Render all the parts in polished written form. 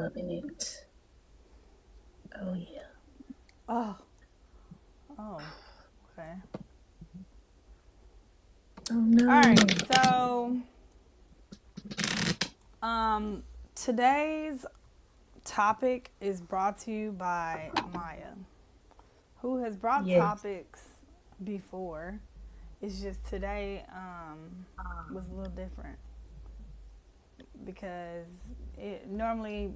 loving it. Oh yeah. Oh, oh, okay. Oh All no. right. So, um, today's topic is brought to you by Maya, who has brought Yes. topics before. It's just today was a little different because normally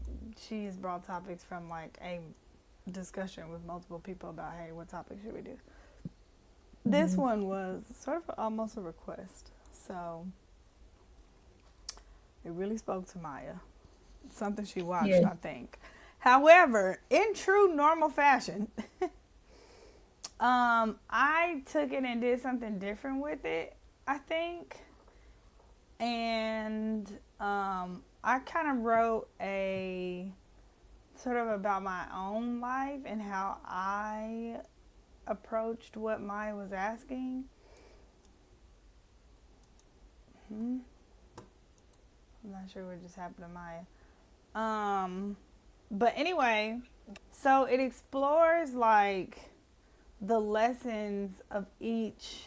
she has brought topics from like a discussion with multiple people about, hey, what topic should we do? This Hmm. one was sort of almost a request, so it really spoke to Maya. Something she watched, Yes. I think. However, in true normal fashion, I took it and did something different with it, I think. And I kind of wrote a sort of about my own life and how I approached what Maya was asking. Hmm? I'm not sure what just happened to Maya. But anyway, so it explores like the lessons of each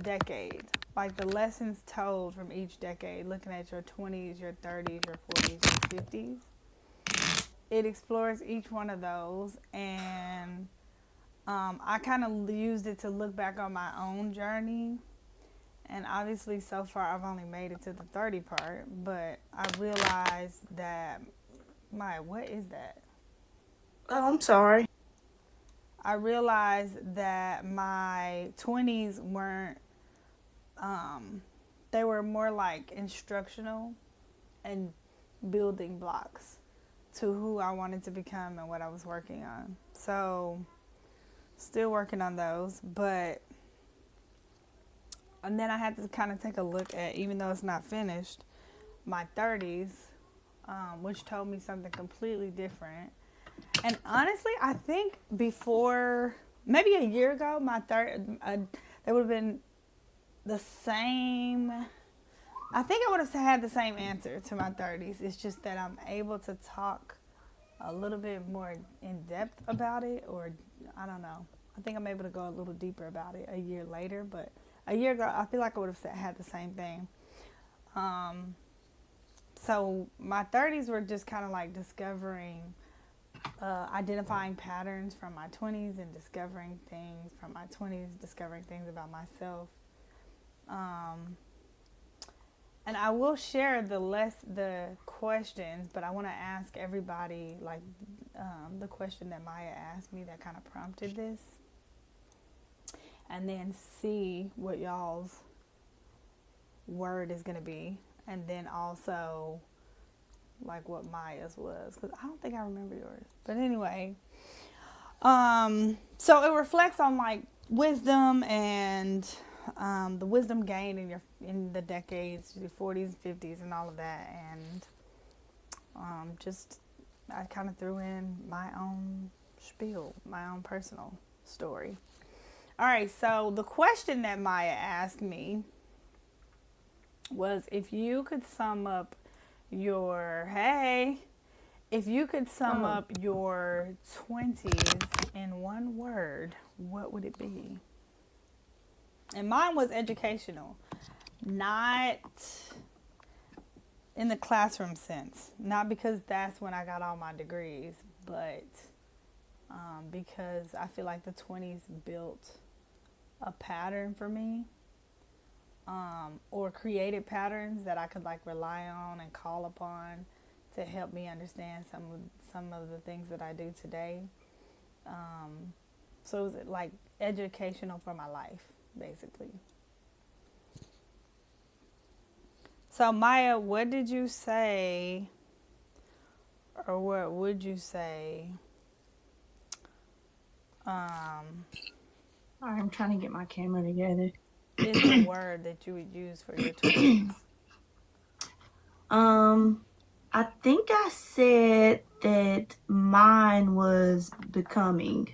decade, like the lessons told from each decade, looking at your 20s, your 30s, your 40s, your 50s. It explores each one of those, and I kind of used it to look back on my own journey. And obviously, so far, I've only made it to the 30 part, but I realized that, what is that? Oh, I'm sorry. I realized that my 20s weren't, they were more like instructional and building blocks to who I wanted to become and what I was working on. So, still working on those, but, and then I had to kind of take a look at, even though it's not finished, my 30s, which told me something completely different. And honestly, I think before, maybe a year ago, they would have been the same. I think I would have had the same answer to my 30s. It's just that I'm able to talk a little bit more in depth about it, or I don't know. I think I'm able to go a little deeper about it a year later, but a year ago, I feel like I would have had the same thing. Um, so my 30s were just kind of like discovering, identifying patterns from my 20s and discovering things from my 20s, discovering things about myself. Um, and I will share the questions, but I want to ask everybody like the question that Maya asked me that kind of prompted this, and then see what y'all's word is going to be, and then also like what Maya's was, because I don't think I remember yours. But anyway, so it reflects on like wisdom and the wisdom gained in the decades, your 40s, 50s, and all of that, and just I kind of threw in my own spiel, my own personal story. All right, so the question that Maya asked me was, if you could sum up your hey if you could sum Oh. up your 20s in one word, what would it be? And mine was educational, not in the classroom sense, not because that's when I got all my degrees, but because I feel like the 20s built a pattern for me, or created patterns that I could like rely on and call upon to help me understand some of the things that I do today. So it was like educational for my life, basically. So Maya, what did you say, or what would you say? Um, All right, I'm trying to get my camera together. is the word that you would use for your 20s? um, I think I said that mine was becoming.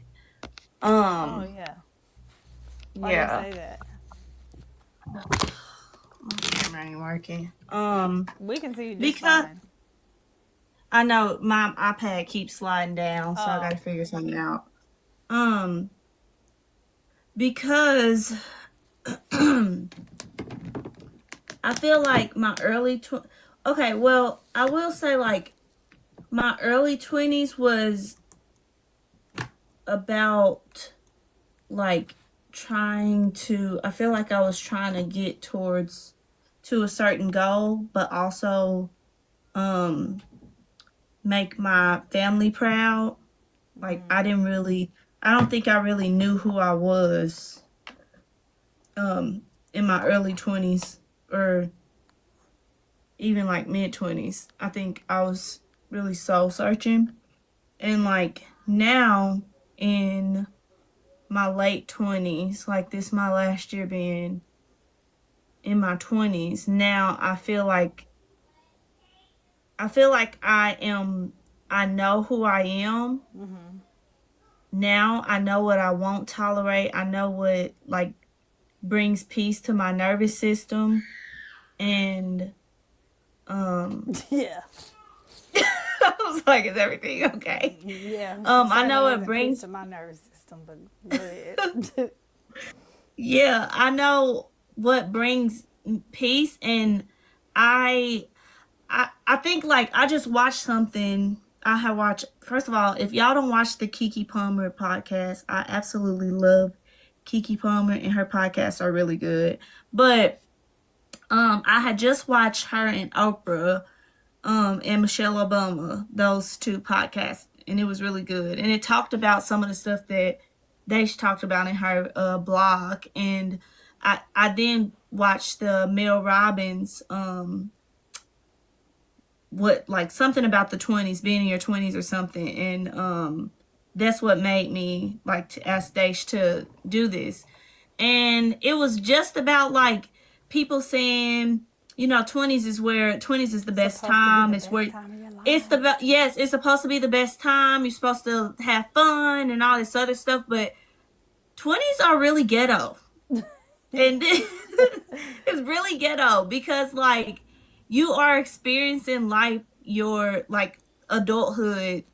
Oh Um, yeah. Why do you yeah. say that? My camera ain't working. We can see you just Because fine. I know my iPad keeps sliding down, so I Oh, gotta figure something out. Um, because I feel like my okay, well, I will say like my early 20s was about like I feel like I was trying to get towards to a certain goal, but also um make my family proud. Like I don't think I really knew who I was um in my early 20s or even like mid 20s. I think I was really soul searching, and like now in my late 20s, like this my last year being in my 20s, now I know who I am. Now I know what I won't tolerate. I know what like brings peace to my nervous system, and yeah. I was like, is everything okay? Yeah. I know Certainly it isn't peace brings, to my nervous system, but go ahead. yeah, I know what brings peace, and I I think like I just watched something. I have watched, first of all, if y'all don't watch the Kiki Palmer podcast, I absolutely love Kiki Palmer, and her podcasts are really good. But I had just watched her and Oprah and Michelle Obama, those two podcasts, and it was really good. And it talked about some of the stuff that they talked about in her blog. And I then watched the Mel Robbins what like something about the 20s, being in your 20s or something, and that's what made me like to ask Daesh to do this. And it was just about like people saying, you know, 20s is the best Supposed to be time. the It's where best time of your it's the life. yes, it's supposed to be the best time. You're supposed to have fun and all this other stuff, but 20s are really ghetto. And it's really ghetto because like you are experiencing life, your like adulthood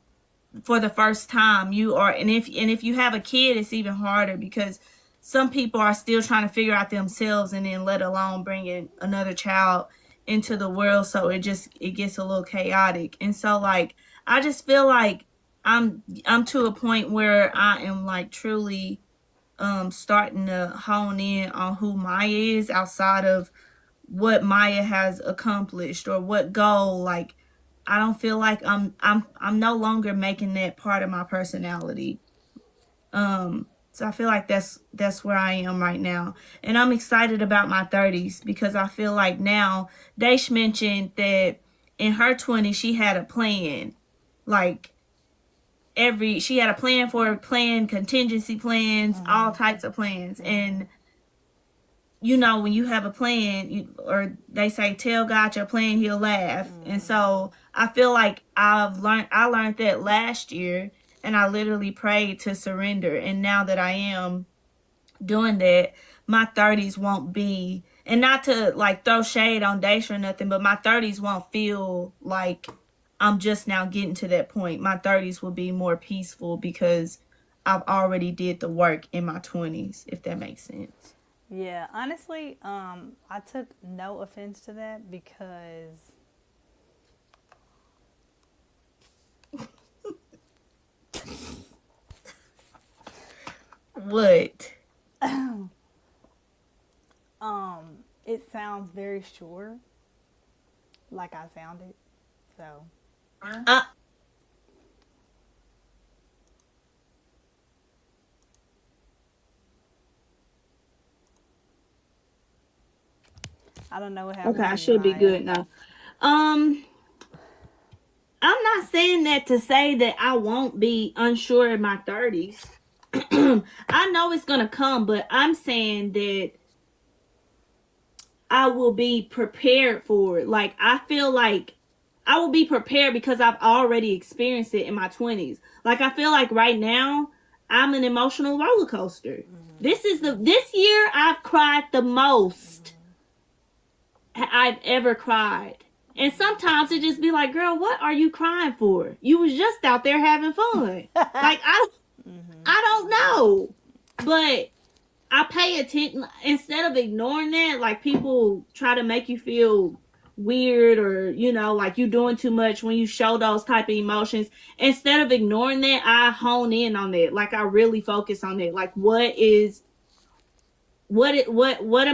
for the first time. You are, and if you have a kid, it's even harder because some people are still trying to figure out themselves, and then let alone bringing another child into the world. So it gets a little chaotic. And so like I just feel like I'm to a point where I am like truly starting to hone in on who Maya is outside of what Maya has accomplished or what goal. Like I don't feel like I'm no longer making that part of my personality. So I feel like that's where I am right now. And I'm excited about my 30s because I feel like now Daesh mentioned that in her 20s she had a plan. Like she had a plan for a plan, contingency plans, all types of plans. And you know, when you have a plan, or they say, tell God your plan, he'll laugh. And so I feel like I learned that last year, and I literally prayed to surrender. And now that I am doing that, my 30s won't be, and not to like throw shade on Daisha or nothing, but my 30s won't feel like I'm just now getting to that point. My 30s will be more peaceful because I've already did the work in my 20s, if that makes sense. Yeah, honestly, I took no offense to that because What? it sounds very sure, like I sounded. So Uh, I don't know what okay, happened I to you, should be Maya. good now. Um, I'm not saying that to say that I won't be unsure in my 30s. I know it's gonna come, but I'm saying that I will be prepared for it. Like I feel like I will be prepared because I've already experienced it in my 20s. Like I feel like right now I'm an emotional roller coaster. This year I've cried the most I've ever cried. And sometimes it just be like, girl, what are you crying for? You was just out there having fun. Like I don't know. But I pay attention instead of ignoring that, like people try to make you feel weird or like you doing too much when you show those type of emotions. Instead of ignoring that, I hone in on that. Like I really focus on it. Like what am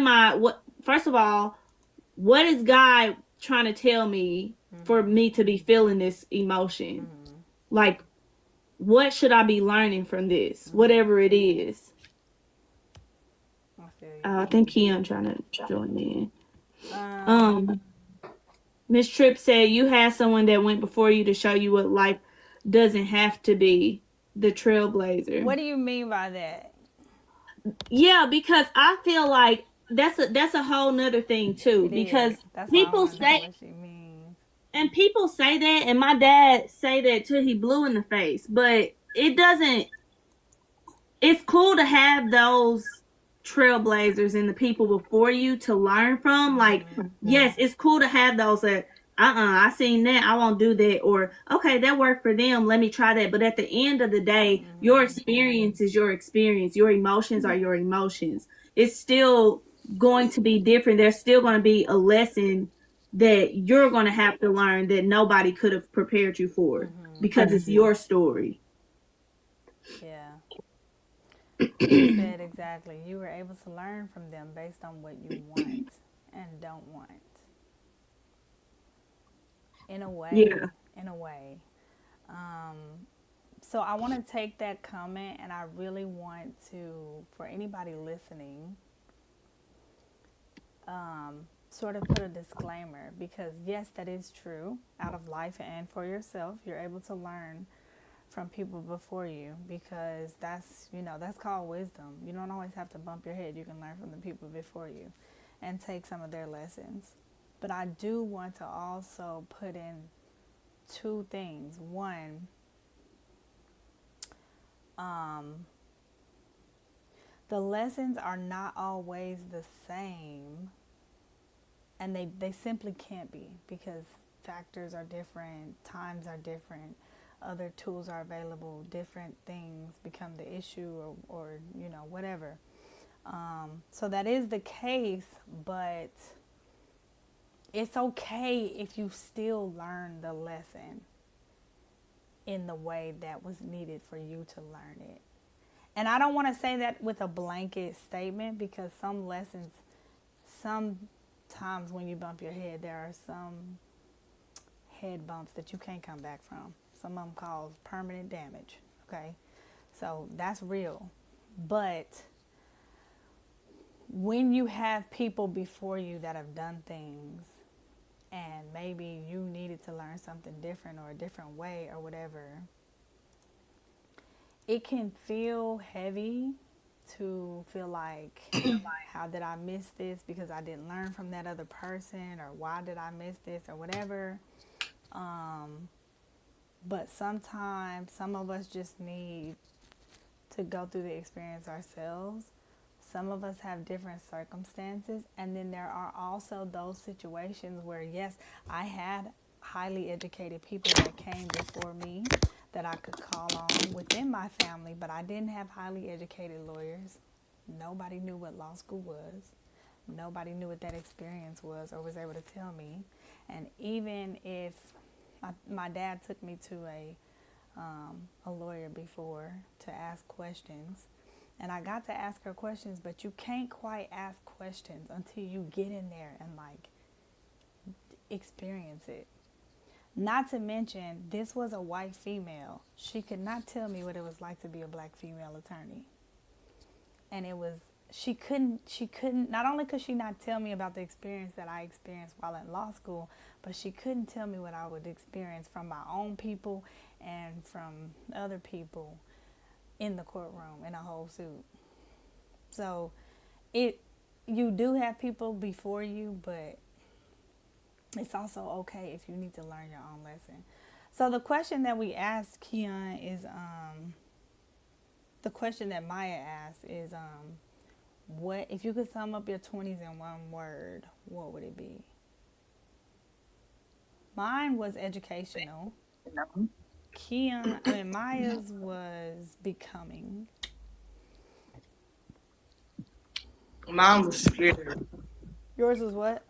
I what first of all, what is God trying to tell me for me to be feeling this emotion? Like what should I be learning from this? Whatever it is. I feel I you. think Keon trying to join in. Um, Miss Tripp said you had someone that went before you to show you what life doesn't have to be, the trailblazer. what do you mean by that? Yeah, because I feel like that's a whole nother thing too. It Because is. That's why I people want to know say what she means. people say that, and my dad say that till he blue in the face. But it doesn't. It's cool to have those trailblazers and the people before you to learn from. Like, yes, it's cool to have those that I seen that, I won't do that, or okay, that worked for them, let me try that. But at the end of the day, your experience is your experience. Your emotions are your emotions. It's still going to be different. There's still going to be a lesson that you're going to have to learn that nobody could have prepared you for because it's your story. Yeah. You said exactly. You were able to learn from them based on what you want and don't want. In a way. Yeah. In a way. So I want to take that comment and I really want to, for anybody listening, sort of put a disclaimer because yes, that is true. Out of life and for yourself, you're able to learn from people before you because that's called wisdom. You don't always have to bump your head. You can learn from the people before you and take some of their lessons. But I do want to also put in two things. One, the lessons are not always the same, and they simply can't be because factors are different, times are different, other tools are available, different things become the issue or whatever. So that is the case, but it's okay if you still learn the lesson in the way that was needed for you to learn it. And I don't want to say that with a blanket statement because some lessons, sometimes when you bump your head, there are some head bumps that you can't come back from. Some of them cause permanent damage, okay? So that's real. But when you have people before you that have done things and maybe you needed to learn something different or a different way or whatever, it can feel heavy to feel like, how did I miss this because I didn't learn from that other person, or why did I miss this or whatever. But sometimes some of us just need to go through the experience ourselves. Some of us have different circumstances, and then there are also those situations where, yes, I had highly educated people that came before me that I could call on within my family, but I didn't have highly educated lawyers. Nobody knew what law school was. Nobody knew what that experience was or was able to tell me. And even if my dad took me to a lawyer before to ask questions, and I got to ask her questions, but you can't quite ask questions until you get in there and experience it. Not to mention, this was a white female. She could not tell me what it was like to be a black female attorney. And she couldn't, not only could she not tell me about the experience that I experienced while in law school, but she couldn't tell me what I would experience from my own people and from other people in the courtroom in a whole suit. So you do have people before you, but it's also okay if you need to learn your own lesson. So the question that we asked Keon is, the question that Maya asked is, what if you could sum up your 20s in one word, what would it be? Mine was educational. Maya's was becoming. Mine was scared. Yours was what?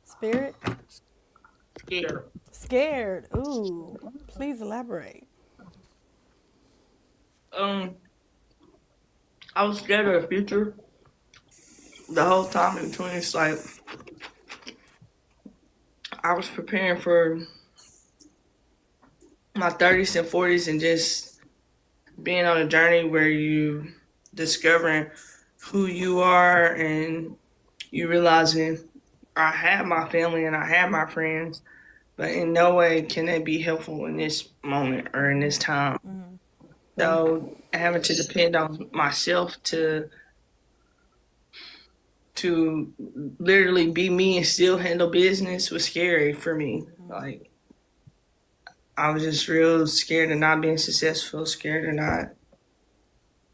Spirit? Scared. Scared. Ooh. Please elaborate. Um, I was scared of the future the whole time in between. It's like I was preparing for my 30s and 40s and just being on a journey where you discovering who you are and you realizing I have my family and I have my friends, but in no way can they be helpful in this moment or in this time. So having to depend on myself to literally be me and still handle business was scary for me. Like I was just real scared of not being successful, scared of not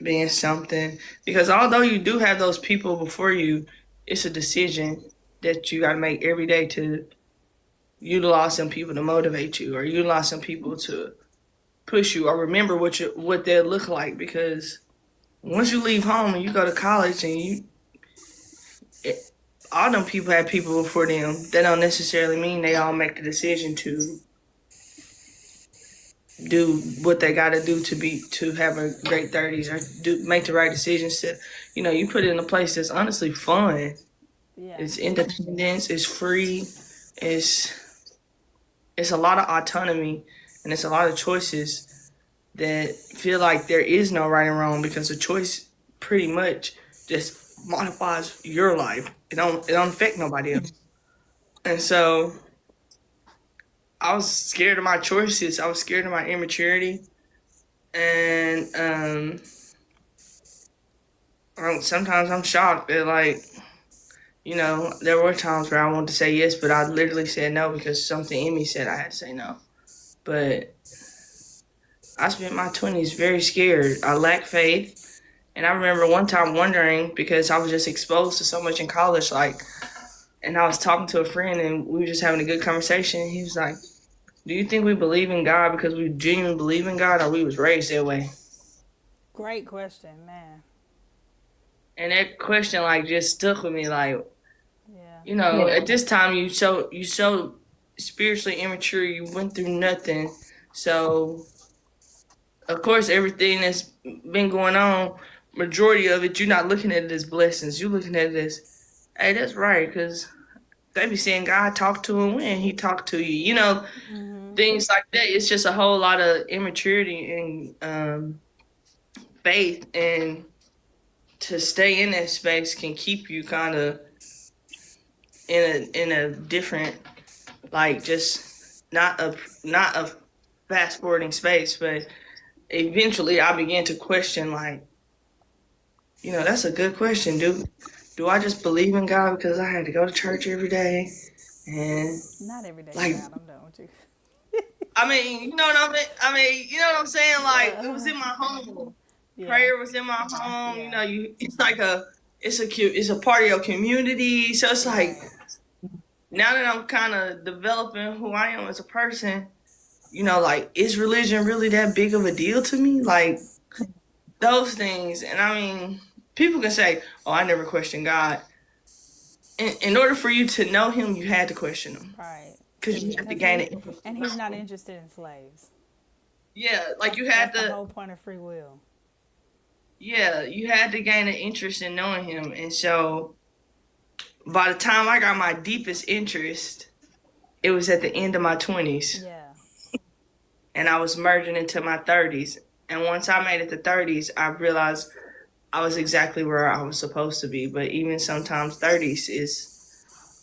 being something. Because although you do have those people before you, it's a decision that you got to make every day to utilize some people to motivate you or utilize some people to push you or remember what they look like. Because once you leave home and you go to college and all them people had people before them, that don't necessarily mean they all make the decision to do what they got to do to have a great 30s or make the right decisions to, you put it in a place that's honestly fun. Yeah. It's independence, it's free, it's a lot of autonomy, and it's a lot of choices that feel like there is no right and wrong because a choice pretty much just modifies your life. It don't affect nobody else. And so I was scared of my choices. I was scared of my immaturity. And sometimes I'm shocked that, like, there were times where I wanted to say yes, but I literally said no because something in me said I had to say no. But I spent my 20s very scared. I lacked faith. And I remember one time wondering, because I was just exposed to so much in college, and I was talking to a friend and we were just having a good conversation. And he was like, do you think we believe in God because we genuinely believe in God or we was raised that way? Great question, man. And that question just stuck with me. Yeah. At this time you so spiritually immature, you went through nothing. So of course everything that's been going on, majority of it, you're not looking at it as blessings. You're looking at it as, hey, that's right, because they be saying God talked to him when he talked to you. Things like that. It's just a whole lot of immaturity and faith, and to stay in that space can keep you kind of in a different, just not a fast forwarding space. But eventually I began to question, that's a good question. Do I just believe in God because I had to go to church every day? And Not every day, like, God, I'm done with you. I mean, you know what I mean, you know what I'm saying? It was in my home. Yeah. Prayer was in my home. Yeah. It's like it's a part of your community. So it's like, now that I'm kind of developing who I am as a person, is religion really that big of a deal to me? Those things. And I mean, people can say, oh, I never questioned God. In order for you to know him, you had to question him. Right. Because you have to gain it. And he's not interested in slaves. Yeah, you had That's the whole point of free will. Yeah, you had to gain an interest in knowing him. And so by the time I got my deepest interest, it was at the end of my 20s. Yeah. And I was merging into my 30s. And once I made it to 30s, I realized I was exactly where I was supposed to be. But even sometimes 30s is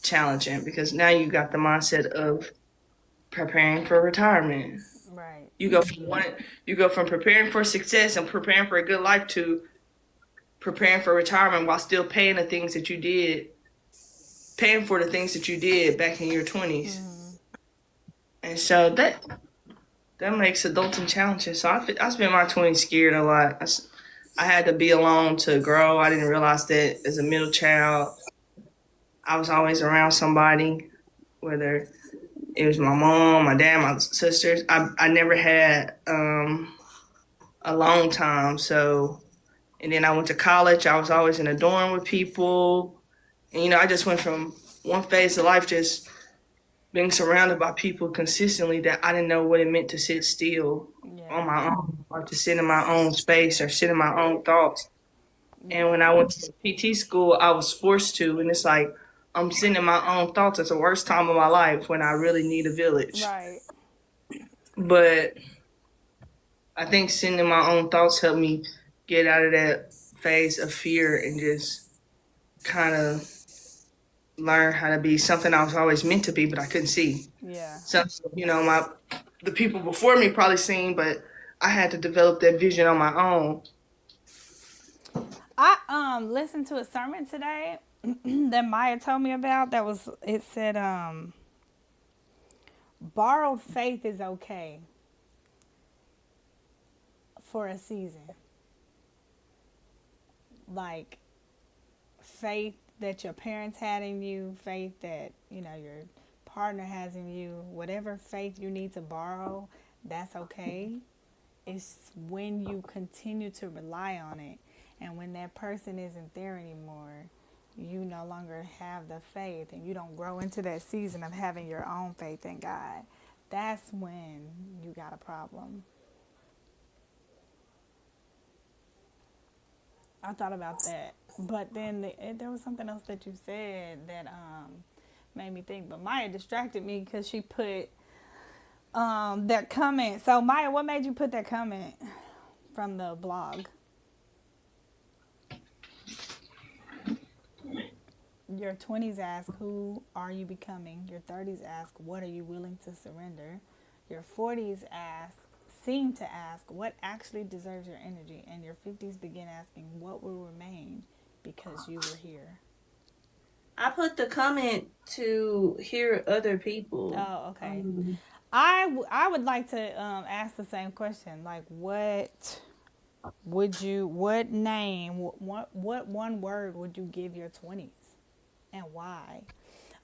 challenging because now you got the mindset of preparing for retirement. Right. You go from preparing for success and preparing for a good life to preparing for retirement while still paying for the things that you did back in your 20s. And so that makes adulting challenging. So I spent my 20s scared a lot. I had to be alone to grow. I didn't realize that as a middle child, I was always around somebody, whether It was my mom, my dad, my sisters. I never had a long time. So, and then I went to college. I was always in a dorm with people. And, I just went from one phase of life just being surrounded by people consistently that I didn't know what it meant to sit still on Yeah. my own or to sit in my own space or sit in my own thoughts. And when I went to PT school, I was forced to. And it's like, I'm sitting in my own thoughts at the worst time of my life when I really need a village. Right. But I think sitting in my own thoughts helped me get out of that phase of fear and just kind of learn how to be something I was always meant to be, but I couldn't see. Yeah. Something, the people before me probably seen, but I had to develop that vision on my own. I listened to a sermon today that Maya told me about. It said borrowed faith is okay for a season. Like faith that your parents had in you, faith that, your partner has in you, whatever faith you need to borrow, that's okay. It's when you continue to rely on it and when that person isn't there anymore, you no longer have the faith and you don't grow into that season of having your own faith in God. That's when you got a problem. I thought about that, but then there was something else that you said that made me think. But Maya distracted me because she put that comment. So Maya, what made you put that comment from the blog? Your 20s ask, who are you becoming? Your 30s ask, what are you willing to surrender? Your 40s seem to ask, what actually deserves your energy? And your 50s begin asking, what will remain because you were here? I put the comment to hear other people. Oh, okay. I would like to ask the same question. Like, what name, what one word would you give your 20s? And why?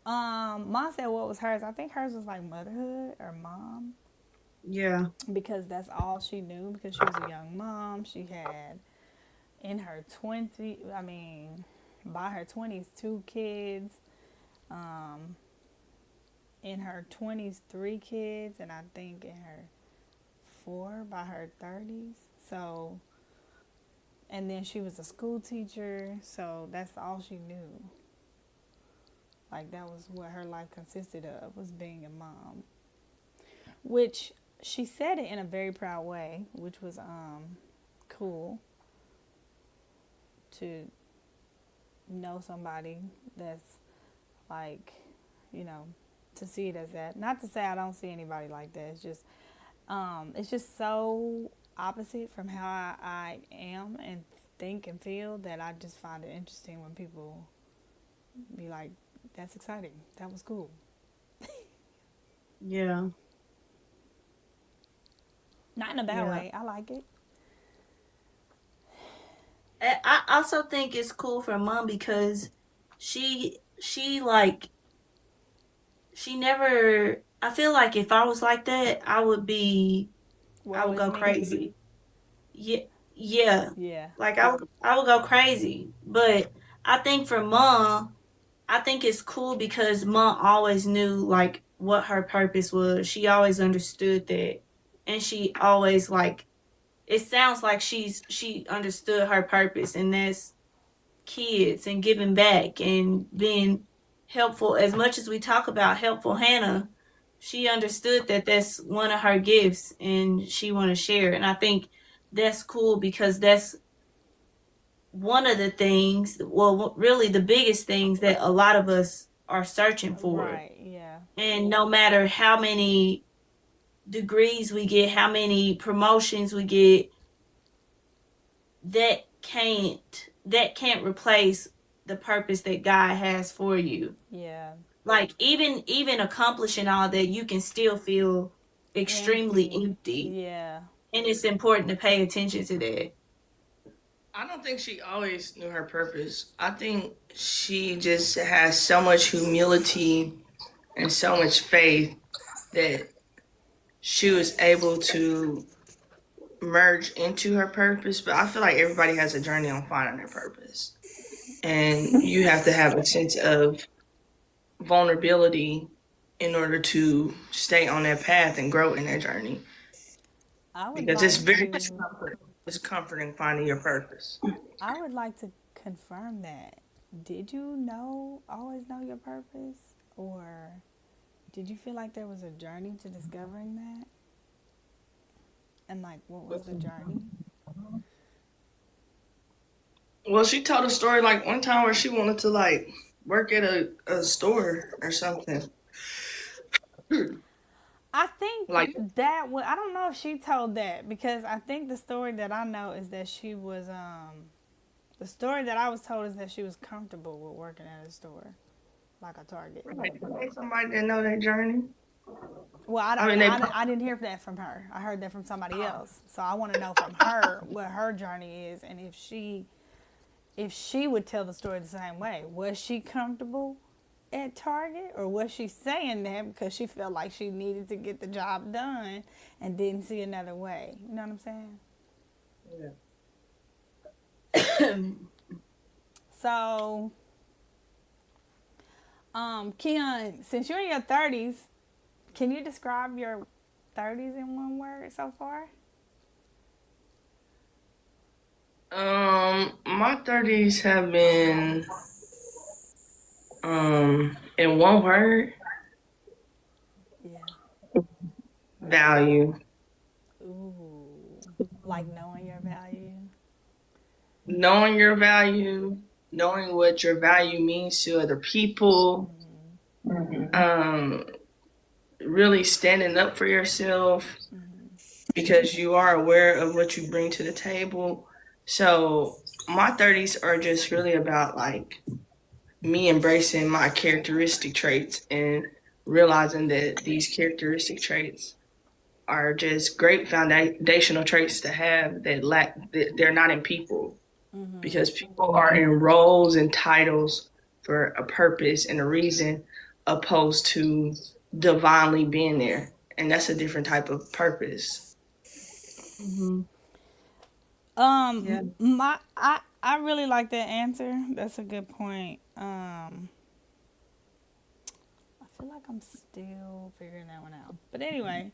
Mom said what was hers. I think hers was like motherhood or mom. Yeah. Because that's all she knew. Because she was a young mom. She had in her 20s, by her 20s, 2 kids. In her 20s, 3 kids. And I think in her 4 by her 30s. So, and then she was a school teacher. So that's all she knew. Like, that was what her life consisted of, was being a mom. Which, she said it in a very proud way, which was cool to know somebody that's, like, to see it as that. Not to say I don't see anybody like that. It's just so opposite from how I am and think and feel that I just find it interesting when people be like, that's exciting. That was cool. Yeah. Not in a bad way. I like it. I also think it's cool for mom because she like she never. I feel like if I was like that, I would go crazy. Yeah, yeah. Yeah. Like I would go crazy. But I think for mom, I think it's cool because mom always knew like what her purpose was. She always understood that, and she always like. It sounds like she understood her purpose, and that's kids and giving back and being helpful. As much as we talk about helpful Hannah, she understood that that's one of her gifts, and she want to share. And I think that's cool because that's one of the things, well, really the biggest things that a lot of us are searching for. Right, yeah. And no matter how many degrees we get, how many promotions we get, that can't replace the purpose that God has for you. Yeah. Like even accomplishing all that, you can still feel extremely empty. Yeah. And it's important to pay attention to that. I don't think she always knew her purpose. I think she just has so much humility and so much faith that she was able to merge into her purpose. But I feel like everybody has a journey on finding their purpose. And you have to have a sense of vulnerability in order to stay on that path and grow in that journey. I would Because it's like very to it's comforting finding your purpose. I would like to confirm that. Did you always know your purpose? Or did you feel like there was a journey to discovering that? And like, what was the journey? Well, she told a story like one time where she wanted to like work at a store or something. I think Like, I don't know if she told that, because I think the story that I know is that she was the story that I was told is that she was comfortable with working at a store, like a Target. somebody that know that journey. Well, I I don't. mean, they I didn't hear that from her. I heard that from somebody else. So I want to know from her what her journey is, and if she would tell the story the same way. Was she comfortable at Target, or was she saying that because she felt like she needed to get the job done and didn't see another way? You know what I'm saying? So, Keon, since you're in your 30s, can you describe your 30s in one word so far? My 30s have been in one word, Yeah. value. Ooh. Like knowing your value. Knowing your value, knowing what your value means to other people, really standing up for yourself because you are aware of what you bring to the table. So my 30s are just really about like me embracing my characteristic traits and realizing that these characteristic traits are just great foundational traits to have that they're not in people, because people are in roles and titles for a purpose and a reason, opposed to divinely being there, and that's a different type of purpose. Yeah. I really like that answer. That's a good point. I feel like I'm still figuring that one out. But anyway,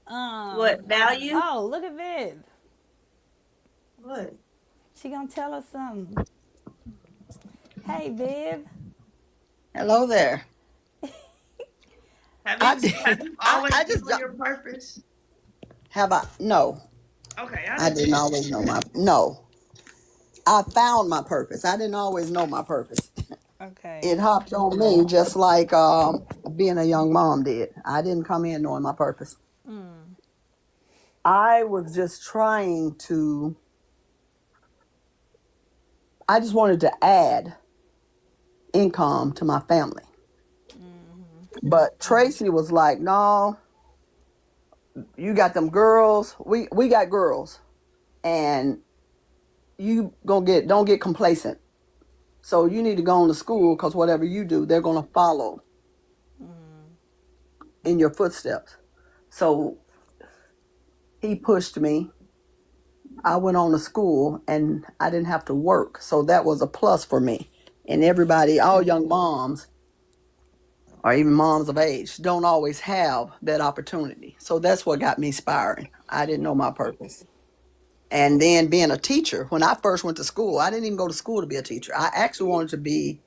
What value? oh, look at Viv. What? She gonna tell us something. Hey, Viv. Hello there. Have I you did. have you always I known just your purpose? have I no. Okay, I didn't always know my no. I found my purpose. I didn't always know my purpose. Okay. It hopped on me just like being a young mom did. I didn't come in knowing my purpose. I was just trying to. I just wanted to add income to my family. But Tracy was like, "No, you got them girls. We got girls, and you don't get complacent. So you need to go on to school because whatever you do, they're gonna follow in your footsteps." So he pushed me. I went on to school and I didn't have to work. So that was a plus for me. And everybody, all young moms or even moms of age, don't always have that opportunity. So that's what got me inspiring. I didn't know my purpose. And then being a teacher, when I first went to school, I didn't even go to school to be a teacher. I actually wanted to be,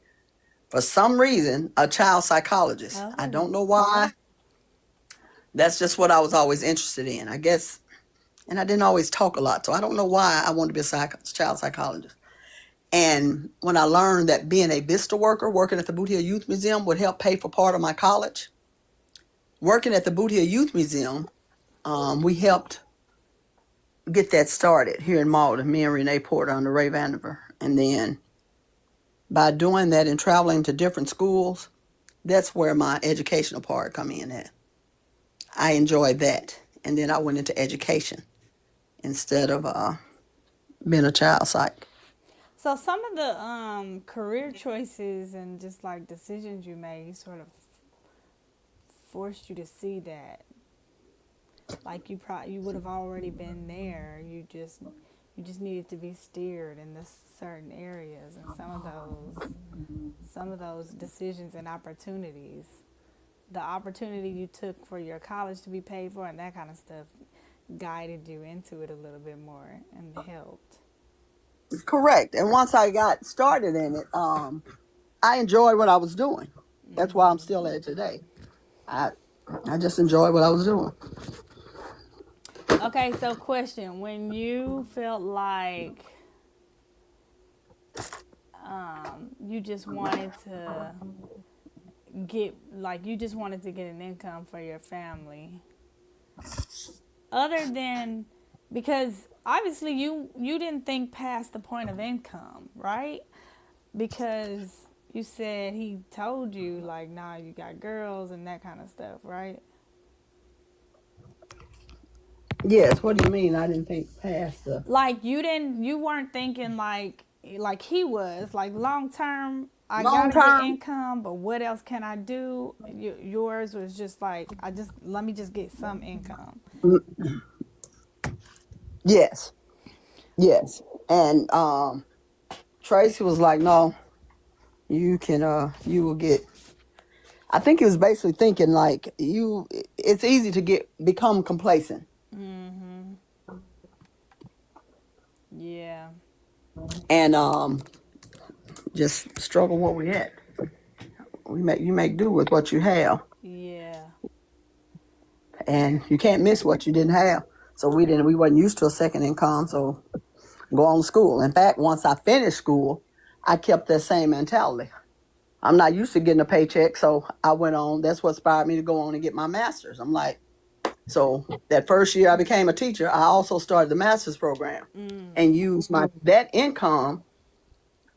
for some reason, a child psychologist. I don't know why. That's just what I was always interested in, I guess. And I didn't always talk a lot, so I don't know why I wanted to be a child psychologist. And when I learned that being a Vista worker, working at the Boot Hill Youth Museum would help pay for part of my college, working at the Boot Hill Youth Museum, we helped get that started here in Malden, me and Renee Porter under Ray Vandiver. And then by doing that and traveling to different schools, that's where my educational part come in at. I enjoyed that. And then I went into education instead of being a child psych. So some of the career choices and just like decisions you made sort of forced you to see that. Like you would have already been there. You just needed to be steered in this certain areas, and some of those decisions and opportunities, the opportunity you took for your college to be paid for and that kind of stuff guided you into it a little bit more and helped. Correct. And once I got started in it, I enjoyed what I was doing. That's why I'm still at it today. I I just enjoyed what I was doing. Okay, so question: when you felt like you just wanted to get an income for your family, other than, because obviously you didn't think past the point of income, right? Because you said he told you like, nah, you got girls and that kind of stuff, right? Yes. What do you mean? I didn't think past the Like you weren't thinking like he was like long term. I long gotta get term. income, but what else can I do? Yours was just like, let me just get some income. Yes. Yes. And Tracy was like, "No, you can. You will get." I think he was basically thinking like you. It's easy to become complacent. Yeah, And just struggle where we at. You make do with what you have, yeah, and you can't miss what you didn't have. So we wasn't used to a second income, so go on to school. In fact, once I finished school, I kept that same mentality. I'm not used to getting a paycheck, so I went on. That's what inspired me to go on and get my master's. I'm like, so that first year I became a teacher, I also started the master's program and used that income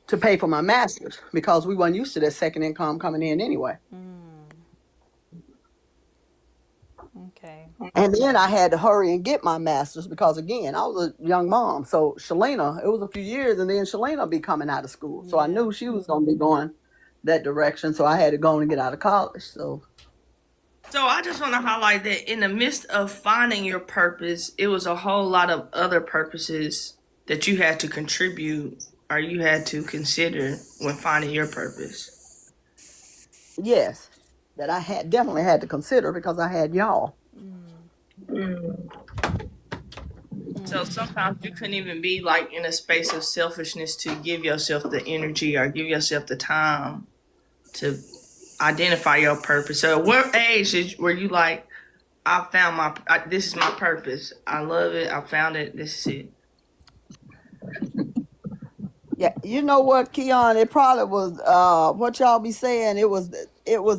to pay for my master's because we weren't used to that second income coming in anyway. okay, And then I had to hurry and get my master's because again, I was a young mom. So Shalina, it was a few years and then Shalina be coming out of school. So I yeah, knew she was gonna be going that direction. So I had to go and get out of college. So I just want to highlight that in the midst of finding your purpose, it was a whole lot of other purposes that you had to contribute or you had to consider when finding your purpose. yes, that I had definitely had to consider because I had y'all. So sometimes you couldn't even be like in a space of selfishness to give yourself the energy or give yourself the time to identify your purpose. So, what age were you like, I found this is my purpose. I love it. I found it. This is it. Yeah, you know what, Keon? It probably was what y'all be saying. It was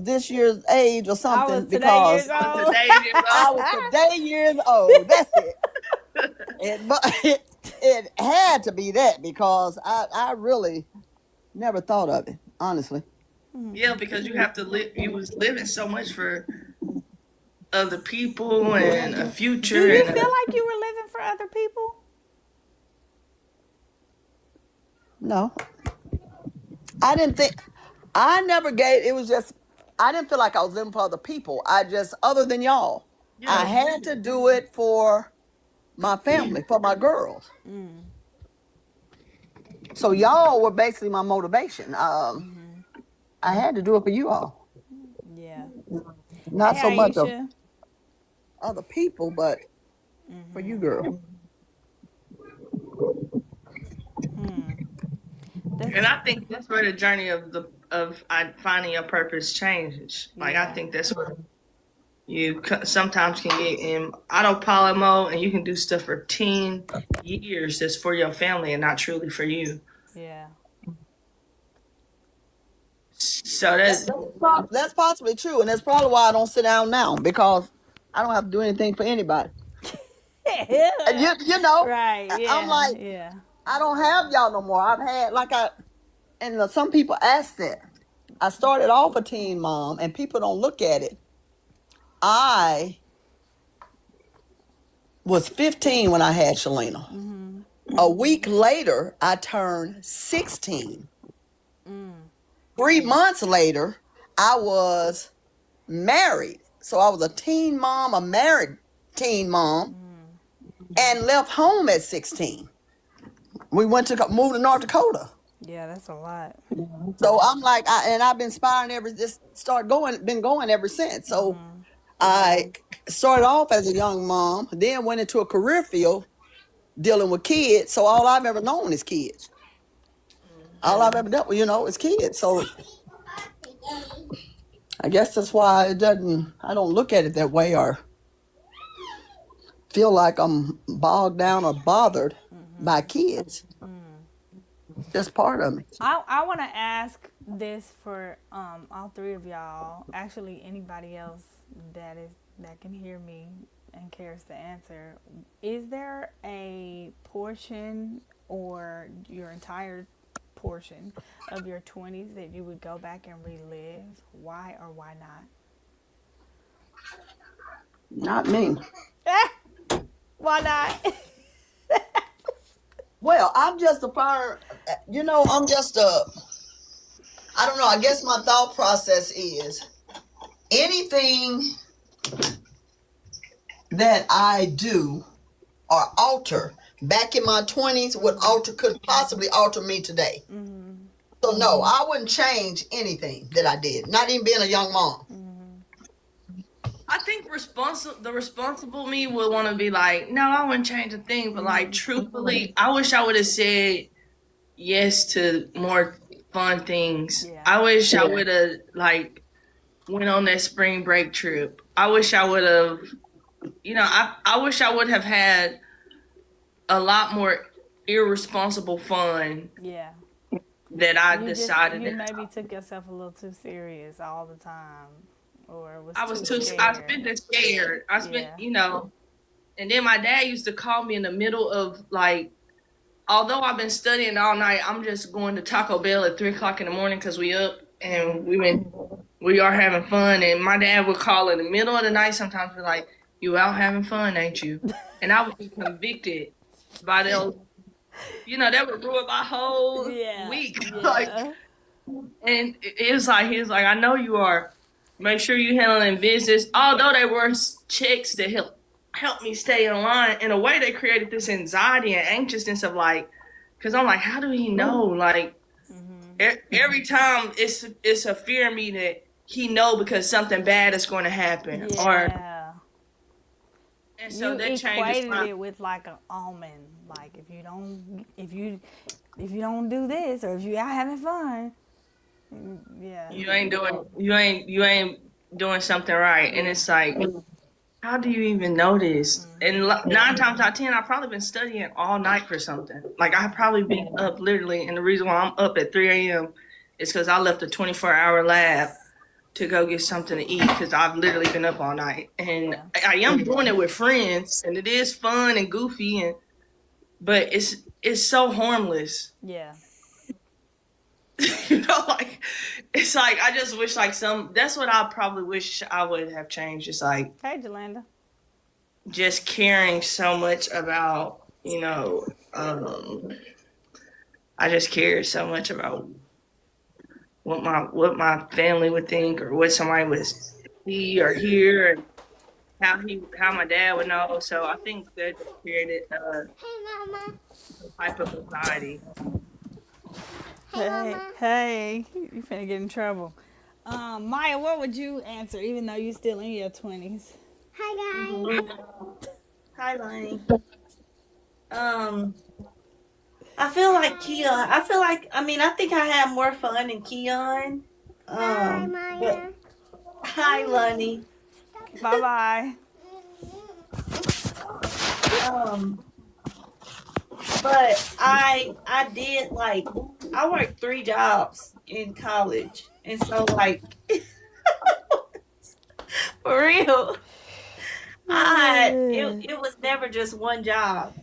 this year's age or I something was today years because old. Today, I was today years old. That's it. But it had to be that because I really never thought of it, honestly. yeah, because you have to live. You was living so much for other people and a Do future. you And feel like you were living for other people? No, I didn't think. I never gave. It was just I didn't feel like I was living for other people. I just other than y'all, I yeah, had to do it for my family, for my girls. So y'all were basically my motivation. I had to do it for you all, Yeah. not so Hey, much of Aisha. other people, but for you, girl. and I think that's where the journey of finding your purpose changes. Like I Yeah. think that's where you sometimes can get in autopilot mode and you can do stuff for 10 years that's for your family and not truly for you. Yeah. So that's That's possibly true, and that's probably why I don't sit down now because I don't have to do anything for anybody. And you know, Right. I'm Yeah. like, Yeah. I don't have y'all no more. I've had and some people ask that. I started off a teen mom, and people don't look at it. I was 15 when I had Shalina. A week later, I turned 16. 3 months later, I was married So I was a teen mom, a married teen mom, and left home at 16. We moved to North Dakota. Yeah, that's a lot. So I'm like, I've been inspiring been going ever since. So I started off as a young mom, then went into a career field dealing with kids. So all I've ever known is kids. All I've ever dealt with, is kids. So I guess that's why I don't look at it that way or feel like I'm bogged down or bothered by kids. Just part of me. I want to ask this for all three of y'all. Actually, anybody else that can hear me and cares to answer. Is there a portion or your entire portion of your 20s that you would go back and relive? Why or why not? Not me. Why not? Well, I'm just I don't know, I guess my thought process is anything that I do or alter back in my 20s could possibly alter me today. So no, I wouldn't change anything that I did, not even being a young mom. I think the responsible me would want to be like, no, I wouldn't change a thing. But like, truthfully, I wish I would have said yes to more fun things. Yeah. I wish I would have like went on that spring break trip. I wish I would have, I wish I would have had a lot more irresponsible fun. Yeah. That I You decided. you maybe took yourself a little too serious all the time. Or I was too scared. I spent it scared. I spent, and then my dad used to call me in the middle of like, although I've been studying all night, I'm just going to Taco Bell at 3:00 in the morning because we up and we are having fun. And my dad would call in the middle of the night sometimes, be like, "You out having fun, ain't you?" And I would be convicted by those. That would ruin my whole week. Yeah. Like, and it was like, he was like, "I know you are. Make sure you handling business." Although they were checks that help me stay in line. In a way, they created this anxiety and anxiousness of like, because I'm like, how do he know? Like, every time it's a fear in me that he know because something bad is going to happen. Yeah. And so you that changes equated it with like an almond. Like if you don't do this or if you out having fun, you ain't doing something right. And it's like, how do you even know this? And 9 times out of 10, I've probably been studying all night for something. Like I've probably been up literally, and the reason why I'm up at 3 a.m. is because I left a 24-hour lab to go get something to eat because I've literally been up all night. And I am doing it with friends, and it is fun and goofy, but it's so harmless. Yeah. Like, it's like, I just wish like that's what I probably wish I would have changed. It's like, Hey, Jolanda. just caring so much about, I just cared so much about what my family would think or what somebody would see or hear and how my dad would know. So I think that created a type of anxiety. Hey, you finna get in trouble. Maya, what would you answer even though you still in your 20s? Hi guys. Hi Lonnie. I feel like Keon. I think I had more fun than Keon. Hi, Maya. Hi Lonnie. Bye-bye. But I did I worked 3 jobs in college, and so for real, it was never just one job.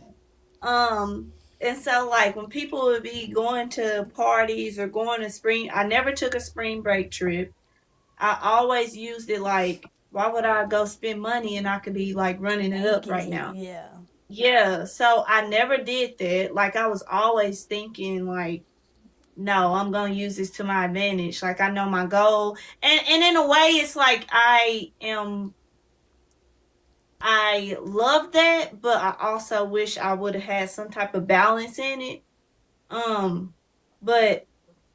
And so when people would be going to parties or going to I never took a spring break trip. I always used it why would I go spend money and I could be running it up right now? Yeah. So I never did that. I was always thinking no, I'm gonna use this to my advantage. Like I know my goal, and in a way, it's like I love that, but I also wish I would have had some type of balance in it. But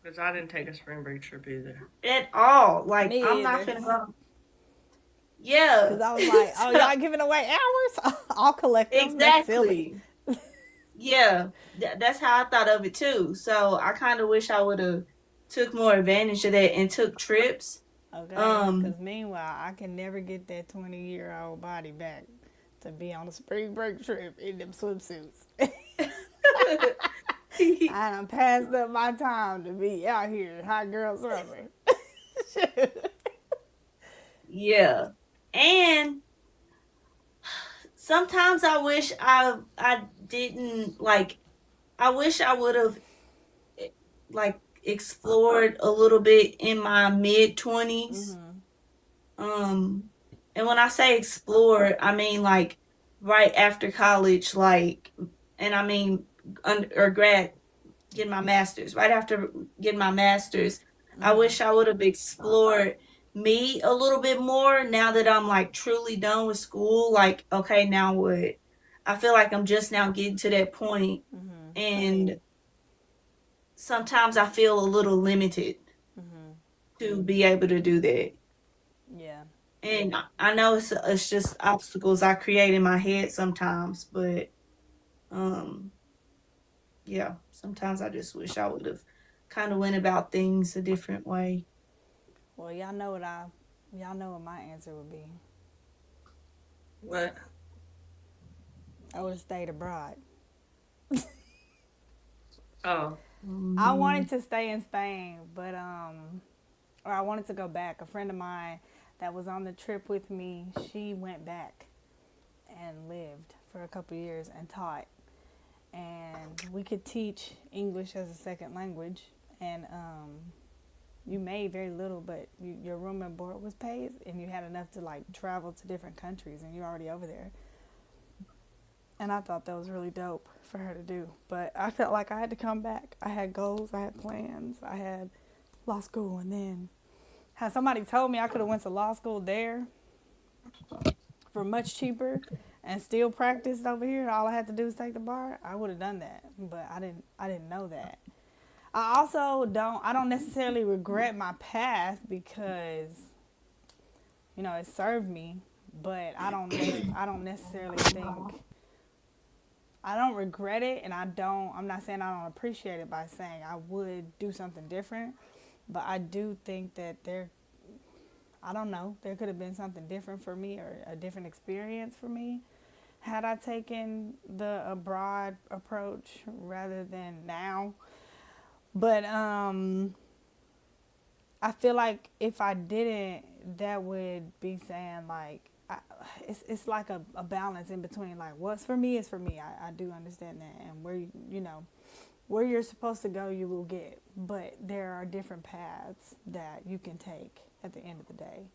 Because I didn't take a spring break trip either. at all, like I'm Me not either. gonna go. Yeah, Because I was like, oh, y'all giving away hours? I'll collect them. That's silly. exactly. Yeah, that's how I thought of it too. So I kind of wish I would have took more advantage of that and took trips. Okay? Um, Because meanwhile, I can never get that 20-year-old body back to be on a spring break trip in them swimsuits. I done passed up my time to be out here hot girl summer. yeah, and sometimes I wish I didn't like. I wish I would have like explored a little bit in my mid 20s. Um, and when I say explore, I mean like right after college, like, and I mean or grad getting my master's. Right after getting my master's, I wish I would have explored me a little bit more. Now that I'm like truly done with school, like okay, now what? I feel like I'm just now getting to that point, and sometimes I feel a little limited to be able to do that. Yeah. And I know it's just obstacles I create in my head sometimes, but um yeah, sometimes I just wish I would have kind of went about things a different way. Well, y'all know what my answer would be. What? I would have stayed abroad. Oh. I wanted to stay in Spain, but or I wanted to go back. A friend of mine that was on the trip with me, she went back and lived for a couple years and taught. And we could teach English as a second language, and you made very little, but your room and board was paid, and you had enough to like travel to different countries, and you're already over there. And I thought that was really dope for her to do. But I felt like I had to come back. I had goals, I had plans, I had law school, and then had somebody told me I could have went to law school there for much cheaper and still practiced over here. All I had to do was take the bar. I would have done that, but I didn't know that. I don't necessarily regret my path because it served me, but I don't necessarily think I don't regret it, and I'm not saying I don't appreciate it by saying I would do something different, but I do think that I don't know, there could have been something different for me or a different experience for me had I taken the abroad approach rather than now. But I feel like if I didn't, that would be saying like, it's like a balance in between, like what's for me is for me. I do understand that, and where you're supposed to go you will get, but there are different paths that you can take at the end of the day.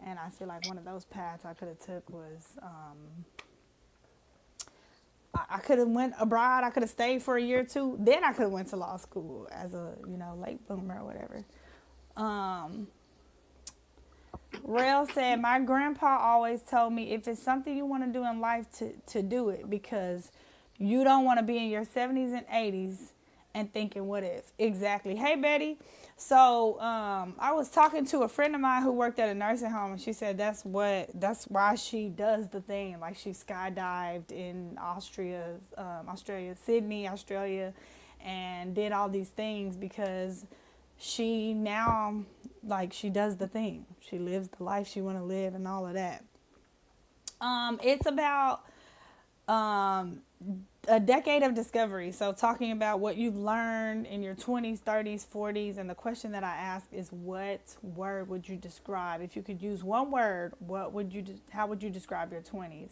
And I feel like one of those paths I could have took was I could have went abroad. I could have stayed for a year or two, then I could have went to law school as a late bloomer or whatever. Rail said, my grandpa always told me if it's something you want to do in life, to do it, because you don't want to be in your 70s and 80s and thinking, what if? Exactly. Hey, Betty. So I was talking to a friend of mine who worked at a nursing home, and she said that's why she does the thing. Like she skydived in Australia, Sydney, Australia, and did all these things because she now, like, she does the thing. She lives the life she want to live and all of that. It's about a decade of discovery. So talking about what you've learned in your 20s, 30s, 40s, and the question that I ask is, what word would you describe? If you could use one word, how would you describe your 20s?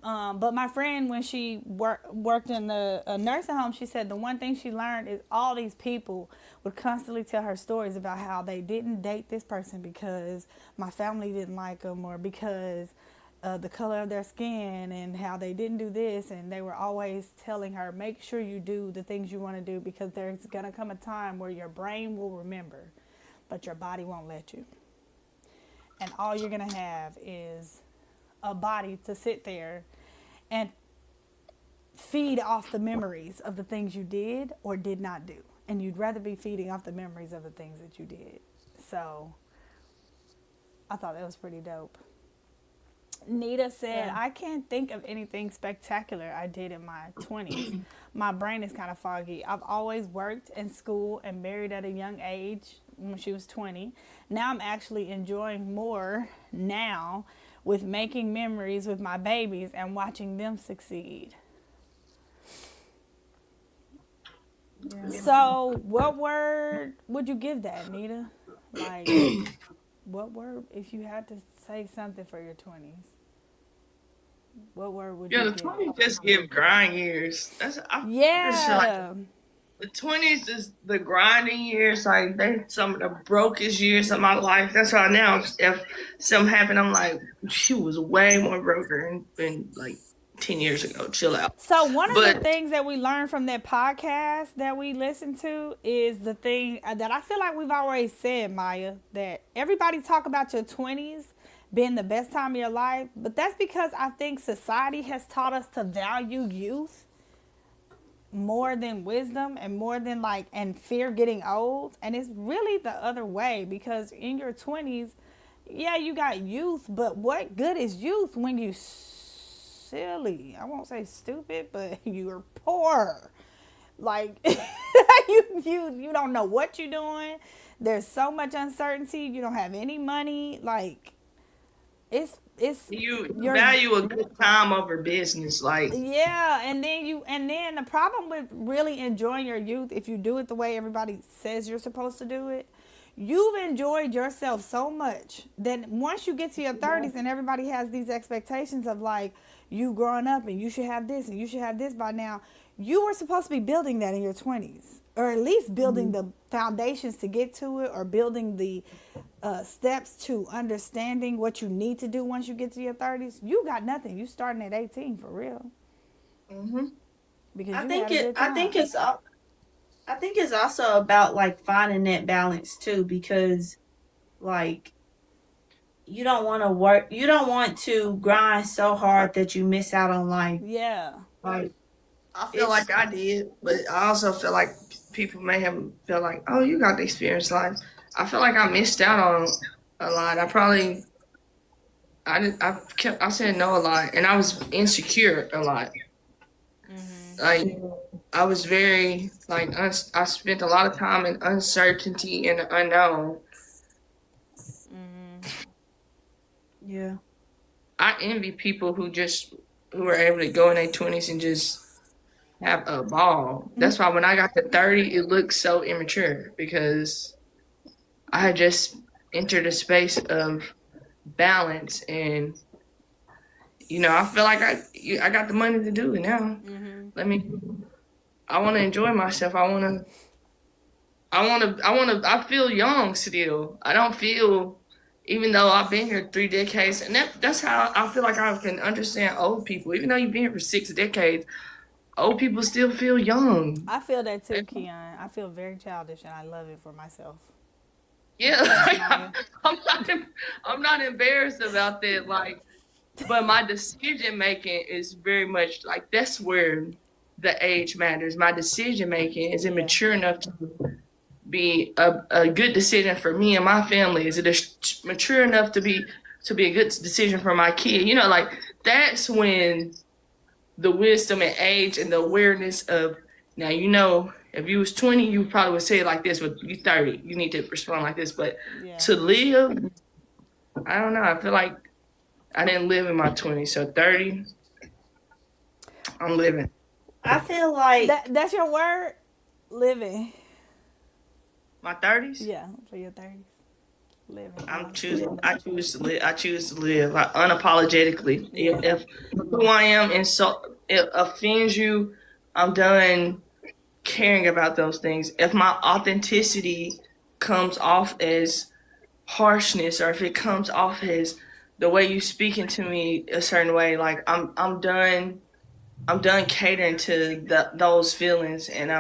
But my friend, when she worked in a nursing home, she said the one thing she learned is all these people would constantly tell her stories about how they didn't date this person because my family didn't like them, or because the color of their skin and how they didn't do this, and they were always telling her, make sure you do the things you want to do, because there's going to come a time where your brain will remember, but your body won't let you. And all you're going to have is a body to sit there and feed off the memories of the things you did or did not do. And you'd rather be feeding off the memories of the things that you did. So I thought that was pretty dope. Nita said, I can't think of anything spectacular I did in my 20s. My brain is kind of foggy. I've always worked in school and married at a young age when she was 20. Now I'm actually enjoying more now with making memories with my babies and watching them succeed. Yeah. So what word would you give that, Nita? Like, what word, if you had to say something for your 20s, what word would you Yeah, the give? 20s just give grind years. Yeah. The 20s is the grinding years. Like, they some of the brokest years of my life. That's why now, if something happened, I'm like, she was way more broker than like 10 years ago. Chill out. So one of the things that we learned from that podcast that we listened to is the thing that I feel like we've always said, Maya, that everybody talk about your 20s being the best time of your life, but that's because I think society has taught us to value youth more than wisdom and more than and fear getting old. And it's really the other way, because in your 20s, yeah, you got youth, but what good is youth when you silly? I won't say stupid, but you're poor. Like you don't know what you're doing. There's so much uncertainty. You don't have any money. Like it's you value a good time over business, like. Yeah, and then the problem with really enjoying your youth, if you do it the way everybody says you're supposed to do it, you've enjoyed yourself so much that once you get to your 30s and everybody has these expectations of like you growing up and you should have this and you should have this by now, you were supposed to be building that in your 20s, or at least building the foundations to get to it, or building the steps to understanding what you need to do once you get to your 30s. You got nothing. You starting at 18 for real. Mhm. Because I think it's also about like finding that balance too, because like you don't want to grind so hard that you miss out on life. Yeah. Like I feel like I did, but I also feel like people may have felt like, oh, you got the experience life. I feel like I missed out on a lot. I said no a lot, and I was insecure a lot. Mm-hmm. Like, I was very I spent a lot of time in uncertainty and the unknown. Mm-hmm. yeah. I envy people who are able to go in their 20s and just have a ball. That's why when I got to 30, it looked so immature, because I had just entered a space of balance, and I feel like I got the money to do it now. Mm-hmm. I want to enjoy myself. I feel young still. I don't feel, even though I've been here 3 decades, and that's how I feel like I can understand old people. Even though you've been here for 6 decades, old people still feel young. I feel that too, Keon. I feel very childish, and I love it for myself. Yeah, I'm not embarrassed about that. Like, but my decision making is very much like, that's where the age matters. My decision making, is it mature enough to be a good decision for me and my family? Is it mature enough to be a good decision for my kid? Like, that's when the wisdom and age and the awareness of, now, if you was 20, you probably would say it like this, but you 30, you need to respond like this. But to live, I don't know. I feel like I didn't live in my 20s, so 30, I'm living. I feel like that's your word, living. My 30s? Yeah, for your 30s, living. I choose to live. I choose to live unapologetically. If who I am and so it offends you, I'm done caring about those things. If my authenticity comes off as harshness, or if it comes off as the way you speaking to me a certain way, like I'm done. I'm done catering to those feelings, and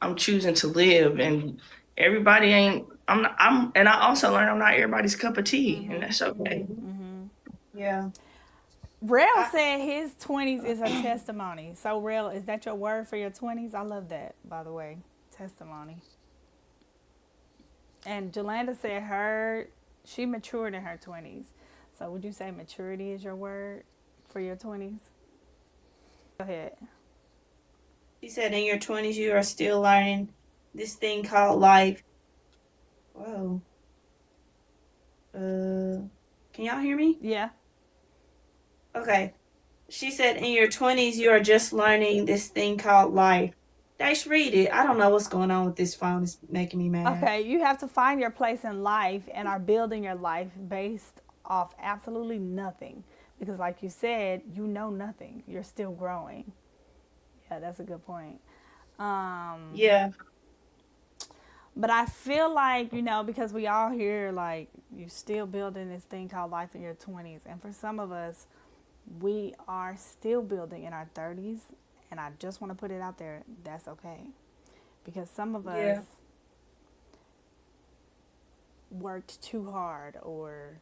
I'm choosing to live. And everybody ain't. I'm not. And I also learned I'm not everybody's cup of tea, and that's okay. Yeah. Rel said his 20s is a testimony. So, Rel, is that your word for your 20s? I love that, by the way. Testimony. And Jolanda said she matured in her 20s. So, would you say maturity is your word for your 20s? Go ahead. She said, in your 20s, you are still learning this thing called life. Whoa. Can y'all hear me? Yeah. Okay. She said, in your 20s, you are just learning this thing called life. Dash, read it. I don't know what's going on with this phone. It's making me mad. Okay, you have to find your place in life and are building your life based off absolutely nothing. Because, like you said, you know nothing. You're still growing. Yeah, that's a good point. Yeah. But I feel like, because we all hear, like, you're still building this thing called life in your 20s. And for some of us, we are still building in our 30s. And I just want to put it out there, that's okay. Because some of us worked too hard or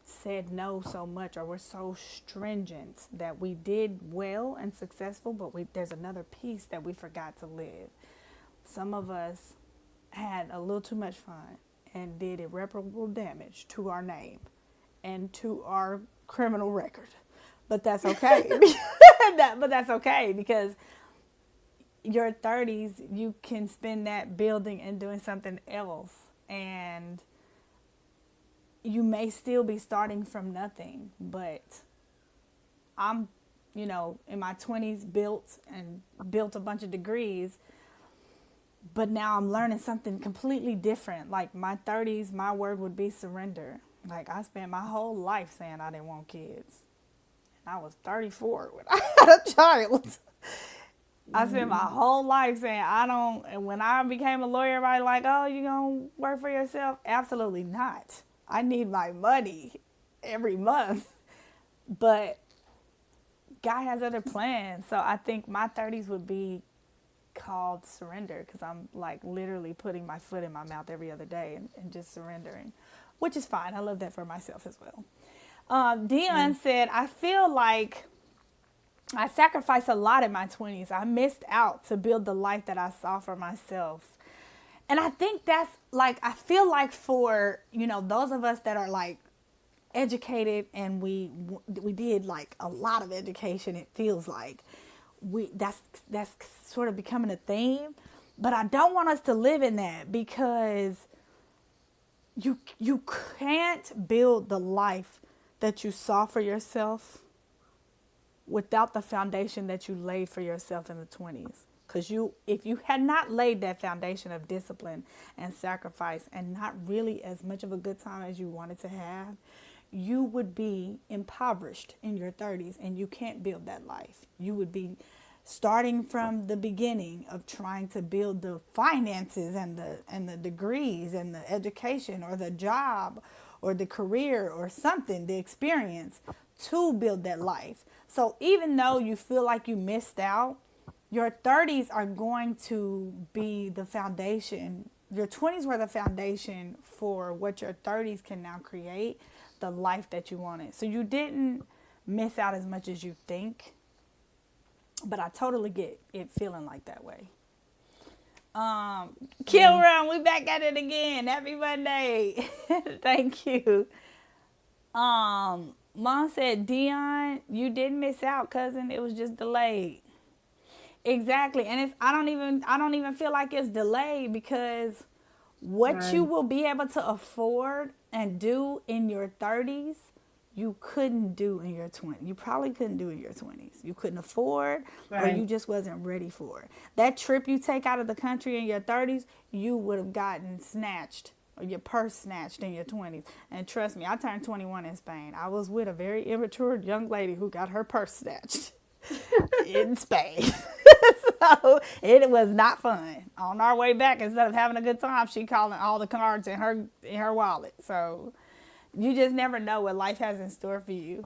said no so much, or we're so stringent that we did well and successful, but there's another piece that we forgot to live. Some of us had a little too much fun and did irreparable damage to our name and to our criminal record. But that's okay. But that's okay, because your 30s, you can spend that building and doing something else. And you may still be starting from nothing, but I'm, in my 20s built a bunch of degrees, but now I'm learning something completely different. Like my 30s, my word would be surrender. Like I spent my whole life saying I didn't want kids. And I was 34 when I had a child. I spent my whole life saying I don't, and when I became a lawyer, everybody like, oh, you gonna work for yourself? Absolutely not. I need my money every month. But God has other plans. So I think my 30s would be called surrender, because I'm like literally putting my foot in my mouth every other day and just surrendering, which is fine. I love that for myself as well. Dion said, I feel like I sacrificed a lot in my 20s. I missed out to build the life that I saw for myself. And I think that's like, I feel like for, those of us that are like educated and we did like a lot of education, it feels like that's sort of becoming a theme. But I don't want us to live in that, because you can't build the life that you saw for yourself without the foundation that you laid for yourself in the 20s. Because if you had not laid that foundation of discipline and sacrifice and not really as much of a good time as you wanted to have, you would be impoverished in your 30s, and you can't build that life. You would be starting from the beginning of trying to build the finances and the degrees and the education or the job or the career or something, the experience to build that life. So even though you feel like you missed out, your 30s are going to be the foundation. Your 20s were the foundation for what your 30s can now create, the life that you wanted. So you didn't miss out as much as you think, but I totally get it feeling like that way. Kill Run, we back at it again. Happy Monday. Thank you. Mom said, Dion, you didn't miss out, cousin. It was just delayed. Exactly. And I don't even feel like it's delayed, because what you will be able to afford and do in your 30s, you couldn't do in your 20s. You probably couldn't do in your 20s. You couldn't afford, or you just wasn't ready for it. That trip you take out of the country in your 30s, you would have gotten snatched, or your purse snatched in your 20s. And trust me, I turned 21 in Spain. I was with a very immature young lady who got her purse snatched in Spain. So it was not fun. On our way back, instead of having a good time, she calling all the cards in her wallet. So You just never know what life has in store for you.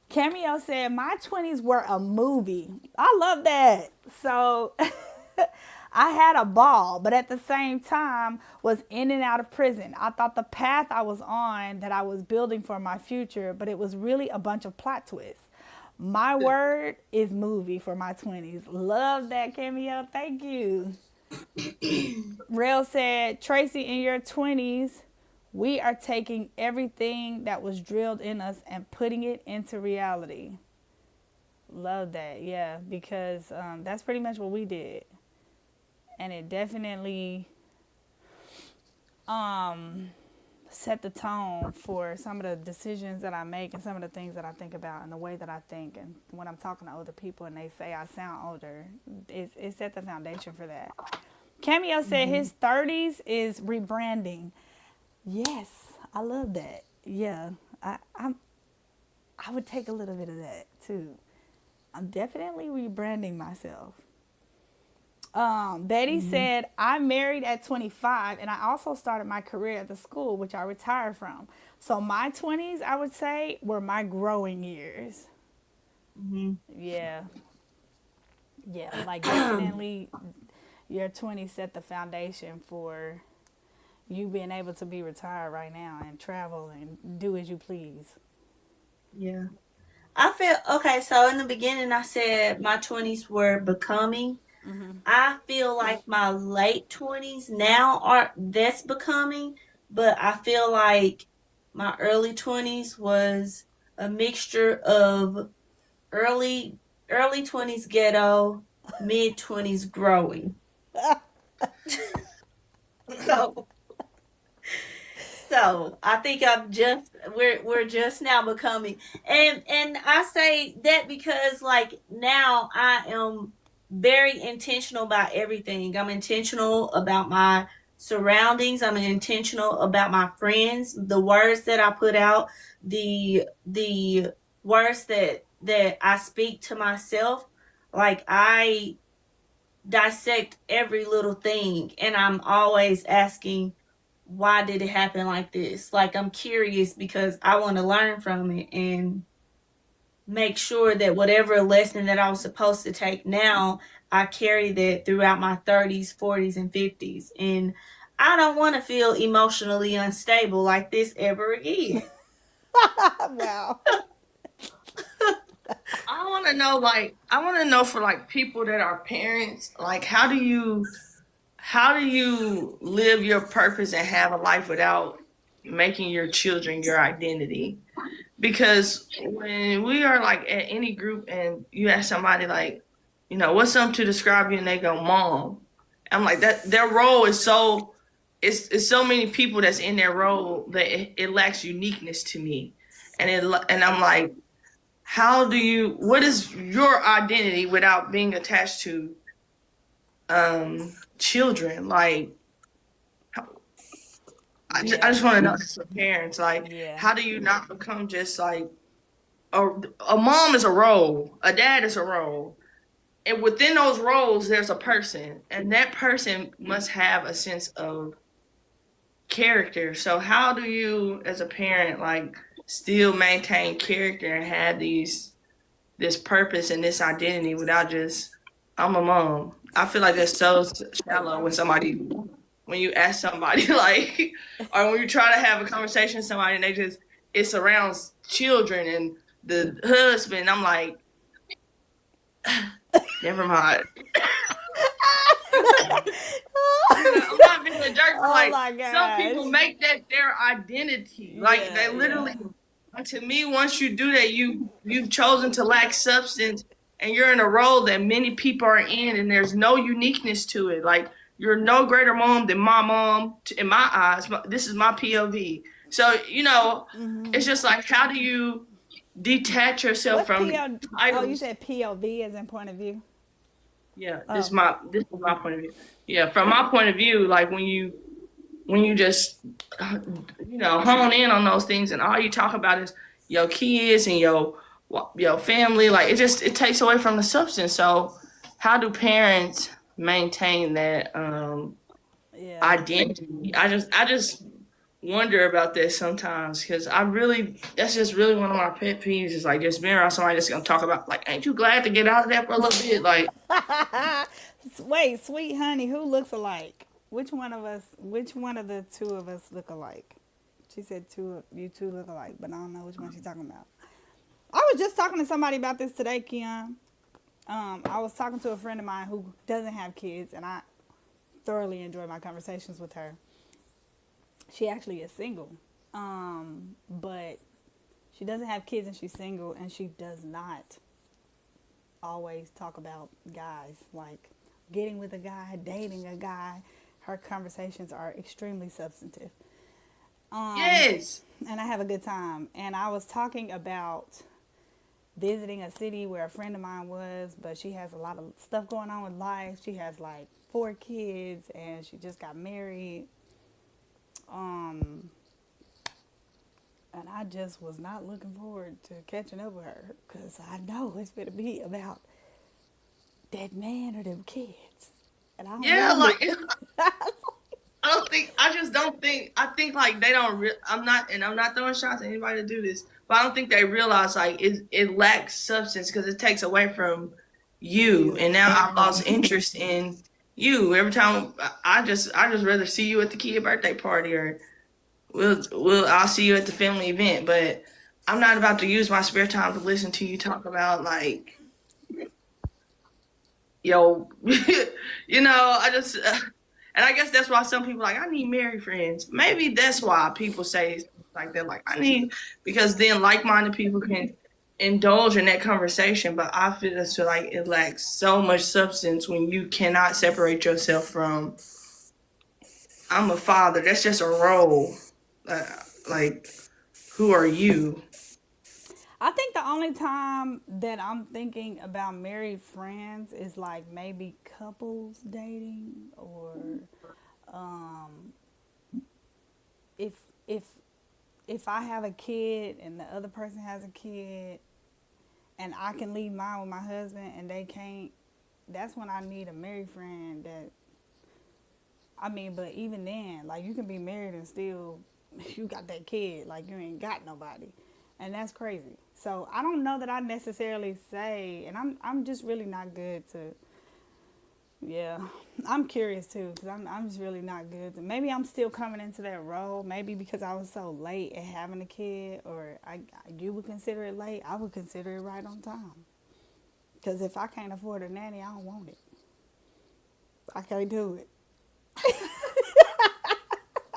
Cameo said, my 20s were a movie. I love that. So I had a ball, but at the same time was in and out of prison. I thought the path I was on, that I was building for my future, but it was really a bunch of plot twists. My word is movie for my 20s. Love that, Cameo. Thank you. Rail said, Tracy, in your 20s, we are taking everything that was drilled in us and putting it into reality. Love that, yeah, because that's pretty much what we did. And it definitely set the tone for some of the decisions that I make and some of the things that I think about and the way that I think. And when I'm talking to older people and they say I sound older, it set the foundation for that. Cameo said his 30s is rebranding. Yes, I love that. Yeah, I would take a little bit of that too. I'm definitely rebranding myself. Betty said, I married at 25 and I also started my career at the school, which I retired from. So my 20s, I would say, were my growing years. Yeah. Yeah, like definitely your 20s set the foundation for you being able to be retired right now and travel and do as you please. Yeah. I feel okay. So in the beginning, I said my 20s were becoming. I feel like my late 20s now that's becoming, but I feel like my early 20s was a mixture of early 20s ghetto, mid 20s growing. So I think we're just now becoming, and I say that because like now I am very intentional about everything. I'm intentional about my surroundings. I'm intentional about my friends, the words that I put out, the words that I speak to myself. Like I dissect every little thing, and I'm always asking, why did it happen like this? Like I'm curious because I want to learn from it and make sure that whatever lesson that I was supposed to take now, I carry that throughout my 30s, 40s, and 50s. And I don't want to feel emotionally unstable like this ever again. Wow. I want to know for like people that are parents, like how do you live your purpose and have a life without making your children your identity? Because when we are like at any group and you ask somebody like, you know, what's something to describe you, and they go, mom. I'm like, that their role is so it's so many people that's in their role that it lacks uniqueness to me. And I'm like, what is your identity without being attached to children? Like I just want to know as parents, like, how do you not become just like a mom is a role, a dad is a role, and within those roles there's a person, and that person must have a sense of character. So how do you, as a parent, like still maintain character and have this purpose and this identity without just I'm a mom? I feel like that's so shallow when you ask somebody like, or when you try to have a conversation with somebody and it surrounds children and the husband. I'm like, never mind. I'm not being a jerk. Oh Like my gosh. some people make that their identity. Like they literally, to me, once you do that, you've chosen to lack substance, and you're in a role that many people are in, and there's no uniqueness to it. Like you're no greater mom than my mom in my eyes. This is my POV. So you know, it's just like, how do you detach yourself from Oh, titles? you said POV as in point of view? Yeah, this is my point of view. Yeah, from my point of view, like when you just hone in on those things and all you talk about is your kids and your family, like it takes away from the substance. So how do parents maintain that identity? I just wonder about that sometimes because that's just really one of my pet peeves is like just being around somebody that's gonna talk about like, ain't you glad to get out of that for a little bit? Like, Wait, sweet honey, who looks alike? Which one of the two of us look alike? She said you two look alike, but I don't know which one she's talking about. I was just talking to somebody about this today, Keon. I was talking to a friend of mine who doesn't have kids, and I thoroughly enjoy my conversations with her. She actually is single, but she doesn't have kids and she's single, and she does not always talk about guys, like getting with a guy, dating a guy. Her conversations are extremely substantive. yes. And I have a good time. And I was talking about visiting a city where a friend of mine was, but she has a lot of stuff going on with life. She has like 4 kids and she just got married. And I just was not looking forward to catching up with her because I know it's going to be about that man or them kids. And I don't Yeah, know. like I think like they don't. I'm not throwing shots at anybody to do this, but I don't think they realize like it lacks substance because it takes away from you, and now I've lost interest in you. Every time I just rather see you at the kid birthday party or I'll see you at the family event, but I'm not about to use my spare time to listen to you talk about like yo, I just, and I guess that's why some people like, I need married friends. Maybe that's why people say like that, like because then like-minded people can indulge in that conversation. But I feel like it lacks so much substance when you cannot separate yourself from, I'm a father. That's just a role. Like, who are you? I think the only time that I'm thinking about married friends is like maybe couples dating or if if if I have a kid and the other person has a kid and I can leave mine with my husband and they can't, that's when I need a married friend that but even then, like you can be married and still you got that kid, like you ain't got nobody. And that's crazy. So I don't know that I necessarily say, and I'm just really not good to. Yeah, I'm curious too because I'm just really not good. Maybe I'm still coming into that role. Maybe because I was so late at having a kid, or you would consider it late. I would consider it right on time. Because if I can't afford a nanny, I don't want it. I can't do it.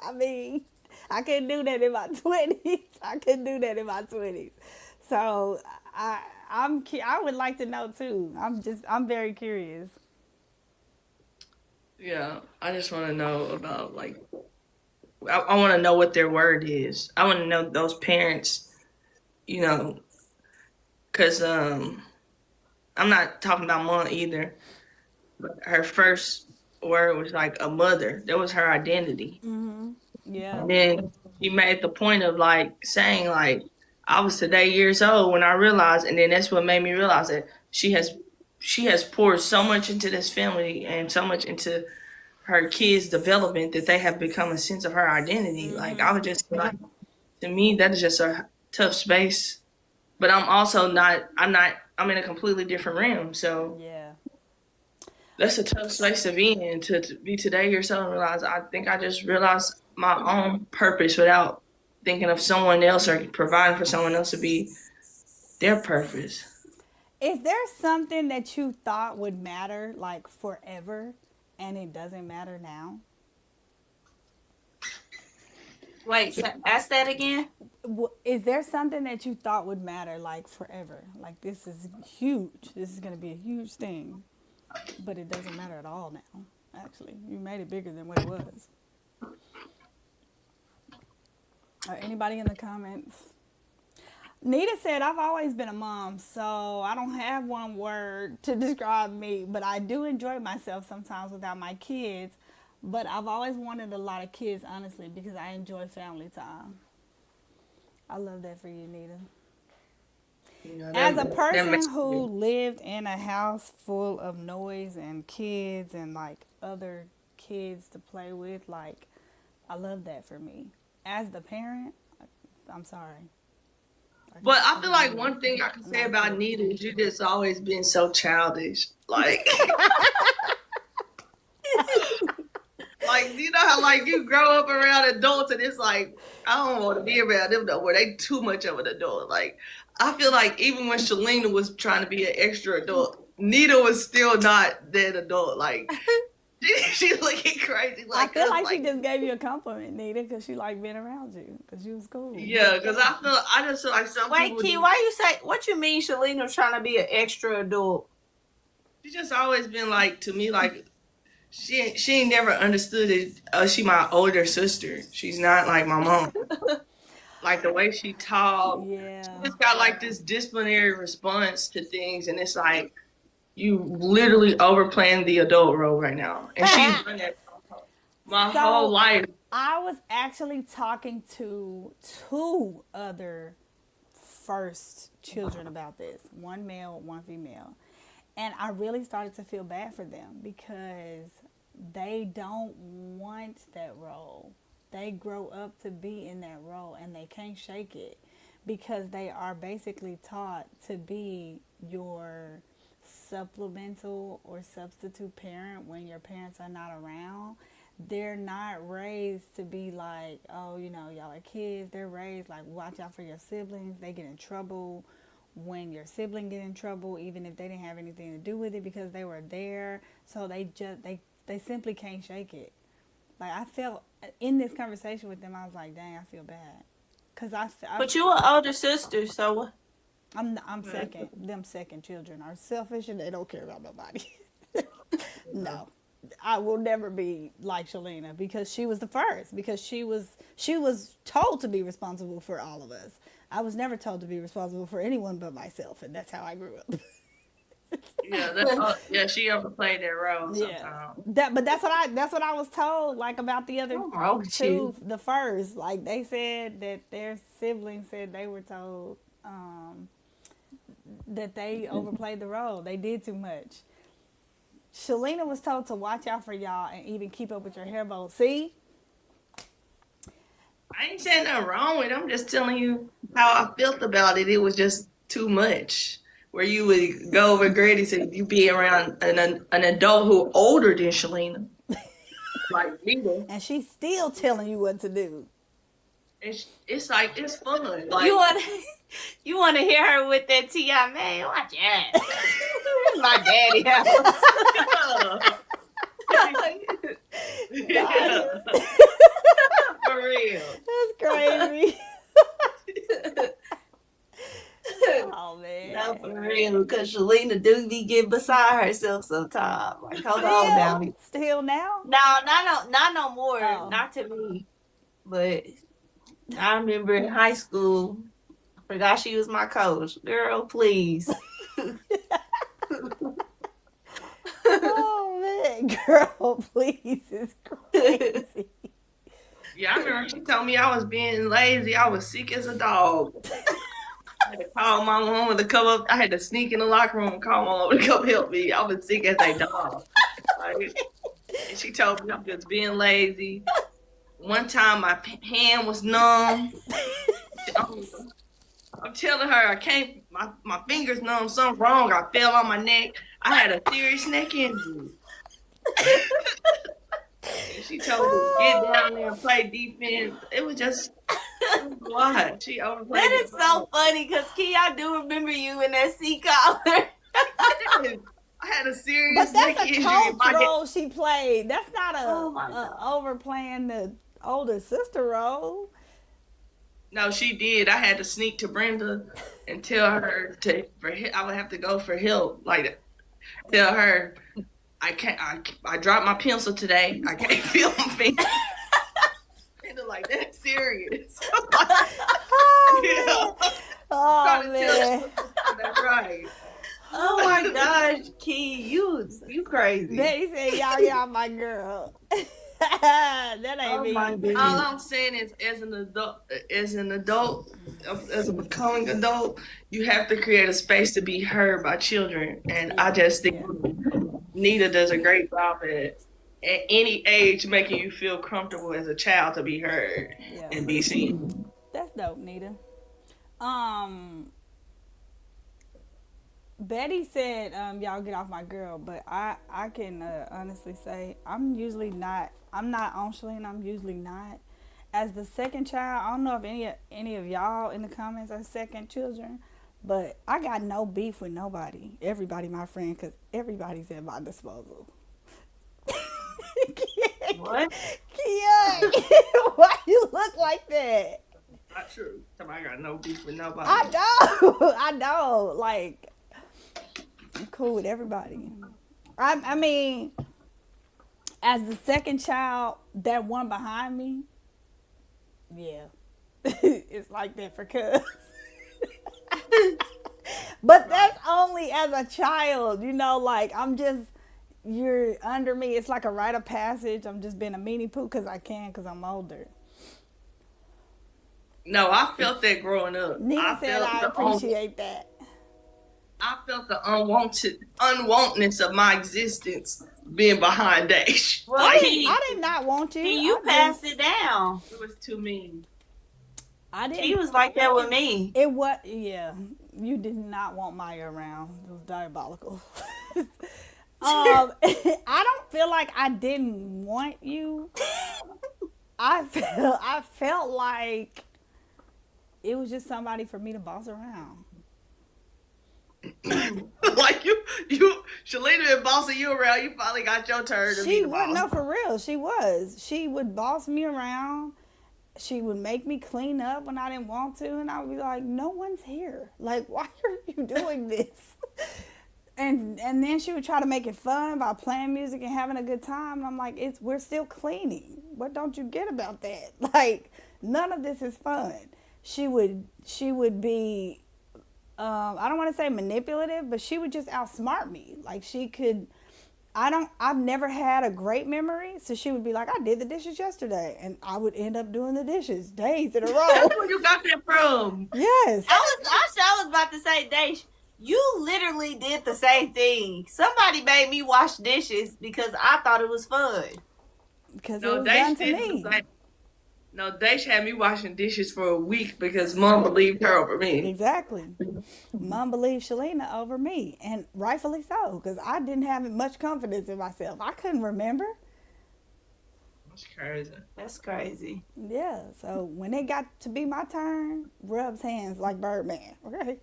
I mean, I couldn't do that in my 20s. I couldn't do that in my 20s. So I would like to know too. I'm very curious. Yeah, I just want to know about like I want to know what their word is. I want to know those parents, you know, because I'm not talking about mom either. But her first word was like a mother. That was her identity. Yeah. And then she made the point of like saying like I was today years old when I realized, and then that's what made me realize that she has poured so much into this family and so much into her kids' development that they have become a sense of her identity. Like I would just like to me that is just a tough space. But I'm also not. I'm in a completely different realm. So Yeah. that's a tough space to be in. To be today years old and realize I think I just realized my own purpose without thinking of someone else or providing for someone else to be their purpose. Is there something that you thought would matter like forever and it doesn't matter now? Wait, ask that again. Is there something that you thought would matter like forever? Like this is huge. This is going to be a huge thing, but it doesn't matter at all now. Actually, you made it bigger than what it was. Anybody in the comments? Nita said, I've always been a mom, so I don't have one word to describe me, but I do enjoy myself sometimes without my kids. But I've always wanted a lot of kids, honestly, because I enjoy family time. I love that for you, Nita. As a person who lived in a house full of noise and kids and like other kids to play with, like I love that for me. as the parent, I'm sorry. But I feel like one thing I can say about Nita is you just always been so childish. Like, like you know how like you grow up around adults and it's like I don't want to be around them though, where they too much of an adult. Like I feel like even when Shalina was trying to be an extra adult, Nita was still not that adult. Like she looking crazy. I Like feel like she just gave you a compliment, Nita, because she liked being around you, because you was cool. yeah, because I just feel like some Wait, people. Key, why you say what you mean Shalina was trying to be an extra adult? She just always been like to me like she ain't never understood it. She my older sister. She's not like my mom. Like the way she talk, Yeah. she just got like this disciplinary response to things, and it's like you literally overplaying the adult role right now, and she's done that my So- whole life. I was actually talking to 2 other first children about this, one male, one female. And I really started to feel bad for them because they don't want that role. They grow up to be in that role and they can't shake it because they are basically taught to be your supplemental or substitute parent when your parents are not around. They're not raised to be like, oh, you know, y'all are kids. They're raised like, watch out for your siblings. They get in trouble when your sibling get in trouble, even if they didn't have anything to do with it because they were there. So they simply can't shake it. Like I felt in this conversation with them, I was like, dang, I feel bad. Cause But you an older sister, so I'm second. Them second children are selfish and they don't care about nobody. No, I will never be like Shalina because she was the first. Because she was told to be responsible for all of us. I was never told to be responsible for anyone but myself, and that's how I grew up. Yeah, she overplayed that role sometimes. Yeah, that's what I was told. Like about the other What's wrong with 2, you? the first. Like they said that their siblings said they were told that they overplayed the role. They did too much. Shalina was told to watch out for y'all and even keep up with your hair bow. See? I ain't saying nothing wrong with it. I'm just telling you how I felt about it. It was just too much. Where you would go over Grady and you be around an adult who older than Shalina. Like Nita. And she's still telling you what to do. It's like, it's fun. Like, you want to hear her with that T.I. man? Watch out. My daddy house. yeah. For real. That's crazy. Oh man. No, for real, because Shalina do be getting beside herself sometimes. Like, hold on now. Still now? No, not no more. Oh. Not to me. But I remember in high school, I forgot she was my coach. Girl, please. Oh man, girl, please, it's crazy. Yeah, I remember she told me I was being lazy. I was sick as a dog. I had to call my mama to come up. I had to sneak in the locker room and call my mama to come help me. I was sick as a dog. Like, and she told me I'm just being lazy. One time my hand was numb. I'm telling her I can't. My fingers numb. Something wrong. I fell on my neck. I had a serious neck injury. And she told me to get down there and play defense. It was just what she overplayed. That is so funny because Key, I do remember you in that sea collar. I had a serious But that's neck a injury. coach My neck- role she played. That's not Oh, my God. overplaying the older sister role. No, she did. I had to sneak to Brenda and tell her I would have to go for help. Like tell her I can't. I dropped my pencil today. I can't feel my finger. Brenda like that's serious. Oh, Yeah. oh Trying to tell man. her that's right. Oh my gosh, Key, you crazy. Betty said, y'all my girl. That ain't Oh me. my goodness. All I'm saying is, as an adult, as a becoming adult, you have to create a space to be heard by children, and I just think Nita does a great job at it. at any age making you feel comfortable as a child to be heard Yeah. and be seen. That's dope, Nita. Betty said, y'all get off my girl, but I can honestly say I'm not on Shalene, I'm usually not. As the second child, I don't know if any of y'all in the comments are second children, but I got no beef with nobody. Everybody my friend, because everybody's at my disposal. What? Kia, why you look like that? Not true. I got no beef with nobody. I know. Like, I'm cool with everybody. I mean, as the second child, that one behind me, yeah, it's like that for cuz. But that's only as a child, like you're under me. It's like a rite of passage. I'm just being a meanie poo because I'm older. No, I felt that growing up. Nina said I appreciate that. I felt the unwantedness of my existence being behind Dash. Well, Like, I did not want you. you passed it down. it was too mean. I didn't. He was like that with me. It was, yeah. You did not want Maya around. It was diabolical. I don't feel like I didn't want you. I felt like it was just somebody for me to boss around. Like you, Shalene been bossing you around. You finally got your turn to be She the was, boss. no, for real. She was. She would boss me around. She would make me clean up when I didn't want to, and I would be like, "No one's here. Like, why are you doing this?" And then she would try to make it fun by playing music and having a good time. And I'm like, we're still cleaning. What don't you get about that? Like, none of this is fun. She would be, I don't want to say manipulative, but she would just outsmart me. Like, she could. I've never had a great memory, so she would be like, I did the dishes yesterday, and I would end up doing the dishes days in a row. Where you got that from? Yes. I was about to say, Dash, you literally did the same thing. Somebody made me wash dishes because I thought it was fun. Because it No, was done Dash to me. No, Dash had me washing dishes for a week because Mom believed her over me. Exactly. Mom believed Shalena over me, and rightfully so, because I didn't have much confidence in myself. I couldn't remember. That's crazy. That's crazy. Yeah, so when it got to be my turn, rubs hands like Birdman. Okay.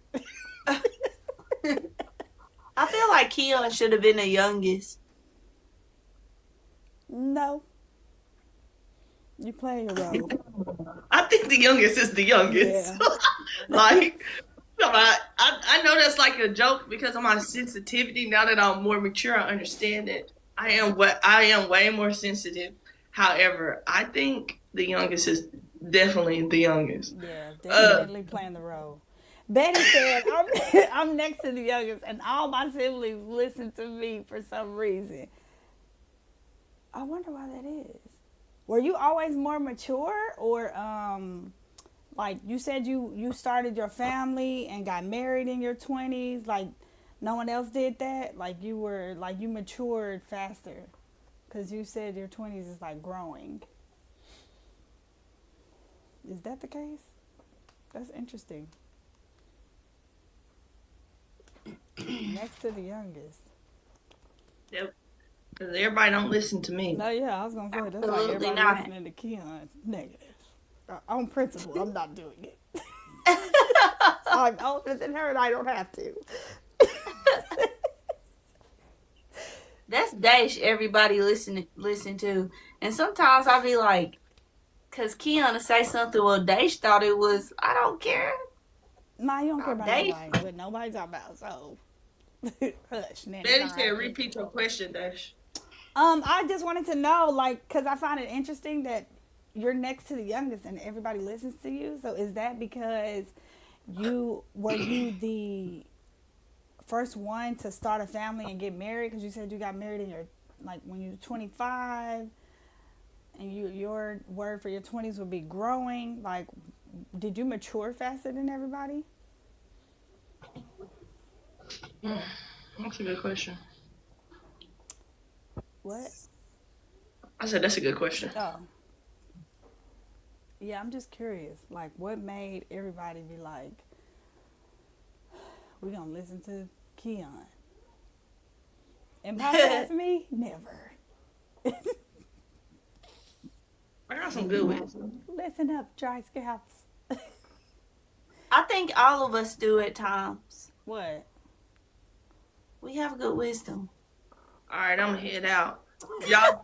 I feel like Keon should have been the youngest. No. You play your role. I think the youngest is the youngest. Yeah. Like, I know that's like a joke because of my sensitivity. Now that I'm more mature, I understand it. I am way more sensitive. However, I think the youngest is definitely the youngest. Yeah, definitely playing the role. Betty said, I'm next to the youngest, and all my siblings listen to me for some reason. I wonder why that is. Were you always more mature, or like you said you started your family and got married in your 20s, like no one else did that? Like you matured faster because you said your 20s is like growing. Is that the case? That's interesting. Next to the youngest. Yep. Because everybody don't listen to me. No, yeah, I was gonna say that's like Absolutely everybody not. listening to Keon. Negative. On principle, I'm not doing it. I'm older than her, and I don't have to. That's Dash everybody listen to. And sometimes I'll be like, because Keon will say something, well, Dash thought it was, I don't care. Nah, you don't care about Dave. nobody. What nobody's talking about, so hush. Nanny, Betty all said, right. repeat your question, Dash. I just wanted to know, like, because I find it interesting that you're next to the youngest and everybody listens to you. So is that because you the first one to start a family and get married? Because you said you got married in when you were 25, and your word for your 20s would be growing. Like, did you mature faster than everybody? That's a good question. What? I said that's a good question. Oh. Yeah, I'm just curious. Like, what made everybody be like, we're going to listen to Keon? And bypass me? Never. I got some good ones. Listen up, dry scalps. I think all of us do at times. What? We have good wisdom. All right, I'm gonna head out. Y'all,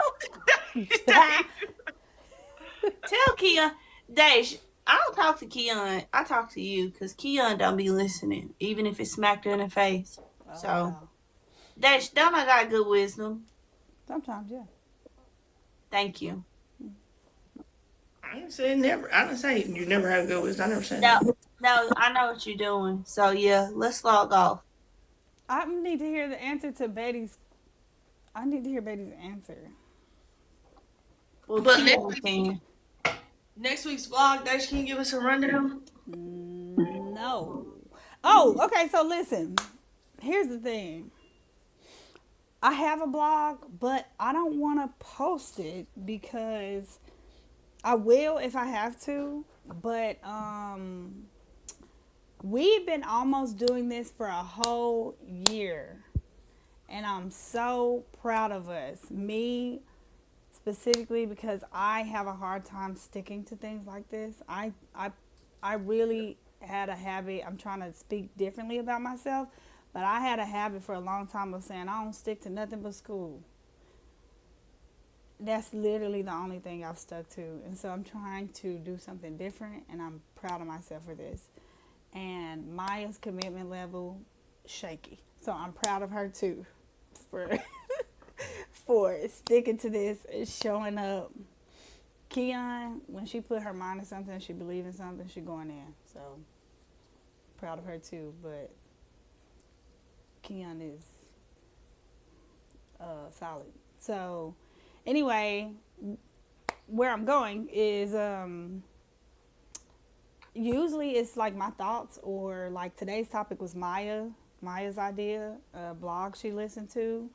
Tell Keon, Dash, I don't talk to Keon. I talk to you because Keon don't be listening, even if it's smacked her in the face. Oh, So, wow. Dash, don't I got good wisdom? Sometimes, yeah. Thank you. I didn't say never. I didn't say you never have good wisdom. I never said that. No, I know what you're doing. So, yeah, let's log off. I need to hear the answer to Betty's. I need to hear Betty's answer. Well, But Keon can. Next week's vlog, Dash, can you give us a rundown? No. Oh, okay. So listen. Here's the thing. I have a blog, but I don't want to post it because I will if I have to. But we've been almost doing this for a whole year, and I'm so proud of us. Me specifically, because I have a hard time sticking to things like this. I really had a habit. I'm trying to speak differently about myself, but I had a habit for a long time of saying I don't stick to nothing but school. That's literally the only thing I've stuck to, and so I'm trying to do something different, and I'm proud of myself for this. And Maya's commitment level, shaky, so I'm proud of her too for for sticking to this and showing up. Keon, when she put her mind to something, she believed in something, she going in. So proud of her too. But Keon is solid. So anyway, where I'm going is usually it's like my thoughts, or like today's topic was Maya's idea, a blog she listened to.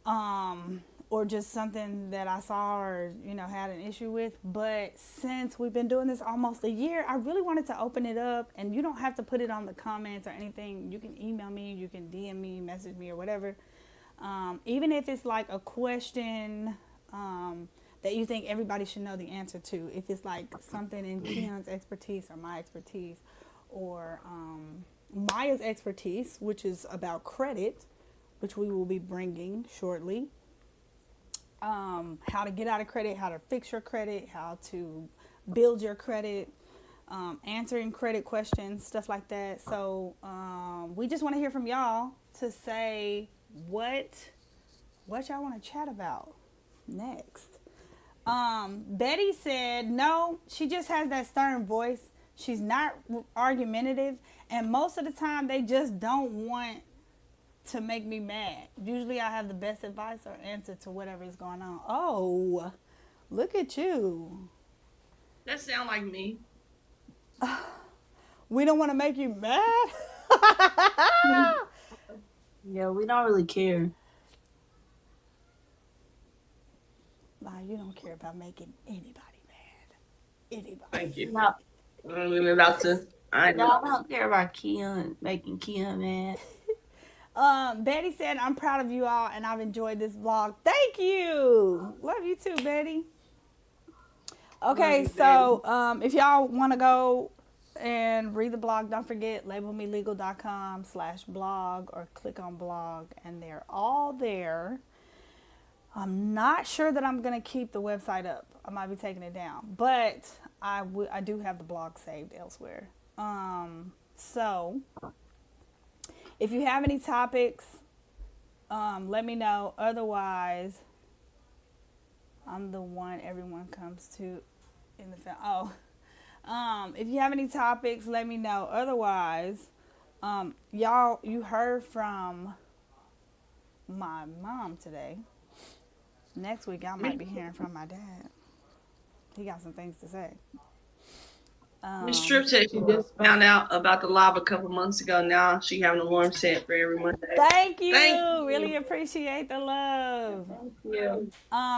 Or just something that I saw or, had an issue with. But since we've been doing this almost a year, I really wanted to open it up, and you don't have to put it on the comments or anything. You can email me, you can DM me, message me, or whatever. Even if it's like a question that you think everybody should know the answer to. If it's like something in Keon's expertise or my expertise, or Maya's expertise, which is about credit, which we will be bringing shortly. How to get out of credit, how to fix your credit, how to build your credit, answering credit questions, stuff like that. So we just want to hear from y'all to say what y'all want to chat about next. Betty said no, she just has that stern voice. She's not argumentative, and most of the time they just don't want to make me mad. Usually I have the best advice or answer to whatever is going on. Oh, look at you. That sound like me. We don't want to make you mad? Yeah, we don't really care. Nah, you don't care about making anybody mad. Anybody. Thank you. No, I'm about to. I know. I don't care about Keon, making Keon mad. Betty said, I'm proud of you all and I've enjoyed this vlog. Thank you. Love you too, Betty. Okay, so if y'all want to go and read the blog, don't forget labelmelegal.com/blog, or click on blog, and they're all there. I'm not sure that I'm going to keep the website up. I might be taking it down, but I do have the blog saved elsewhere. So if you have any topics, let me know. Otherwise, I'm the one everyone comes to in the film. If you have any topics, let me know. Otherwise, y'all, you heard from my mom today. Next week, y'all might be hearing from my dad. He got some things to say. Miss Tripp said she just found out about the live a couple months ago. Now she having an alarm set for every Monday. Thank you. Thank you. Really appreciate the love. Yeah.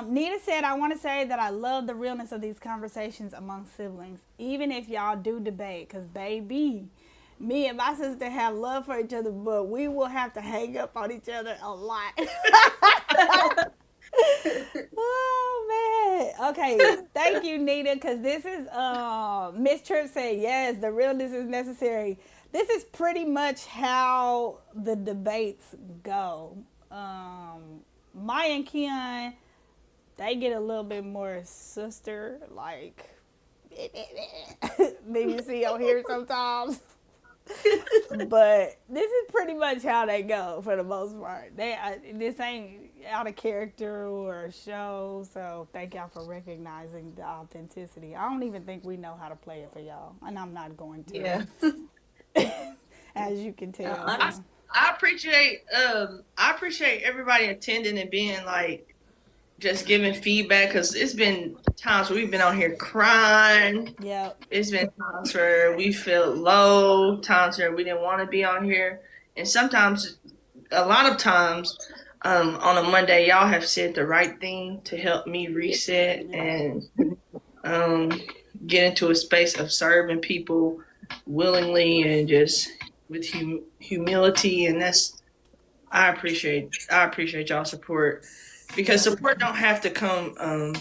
Nita said, I want to say that I love the realness of these conversations among siblings, even if y'all do debate, because baby, me and my sister have love for each other, but we will have to hang up on each other a lot. Oh man. Okay. Thank you, Nita, because this is Miss Tripp saying, yes, the realness is necessary. This is pretty much how the debates go. Maya and Keon, they get a little bit more sister like than you see on here sometimes. But this is pretty much how they go for the most part. This ain't out of character or a show, so thank y'all for recognizing the authenticity. I don't even think we know how to play it for y'all, and I'm not going to. Yeah. As you can tell. I appreciate everybody attending and being like just giving feedback, because it's been times where we've been on here crying. Yep. It's been times where we felt low, times where we didn't want to be on here, and sometimes, a lot of times, on a Monday, y'all have said the right thing to help me reset and get into a space of serving people willingly and just with humility, and I appreciate y'all support, because support don't have to come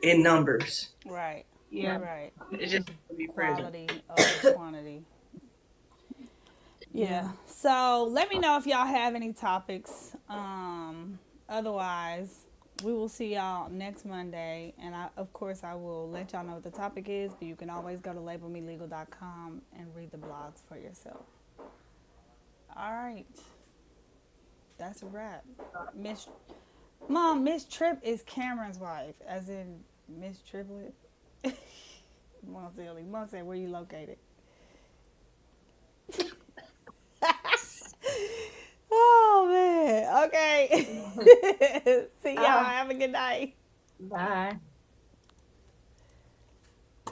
in numbers. Right. Yeah. Right. It just has to be present. Quality over quantity. Yeah. So let me know if y'all have any topics. Otherwise, we will see y'all next Monday, and of course I will let y'all know what the topic is, but you can always go to labelmelegal.com and read the blogs for yourself. All right. That's a wrap. Miss Tripp is Cameron's wife, as in Miss Triplet. Mom said, where you located? Oh, man. Okay. See y'all. Have a good night. Bye.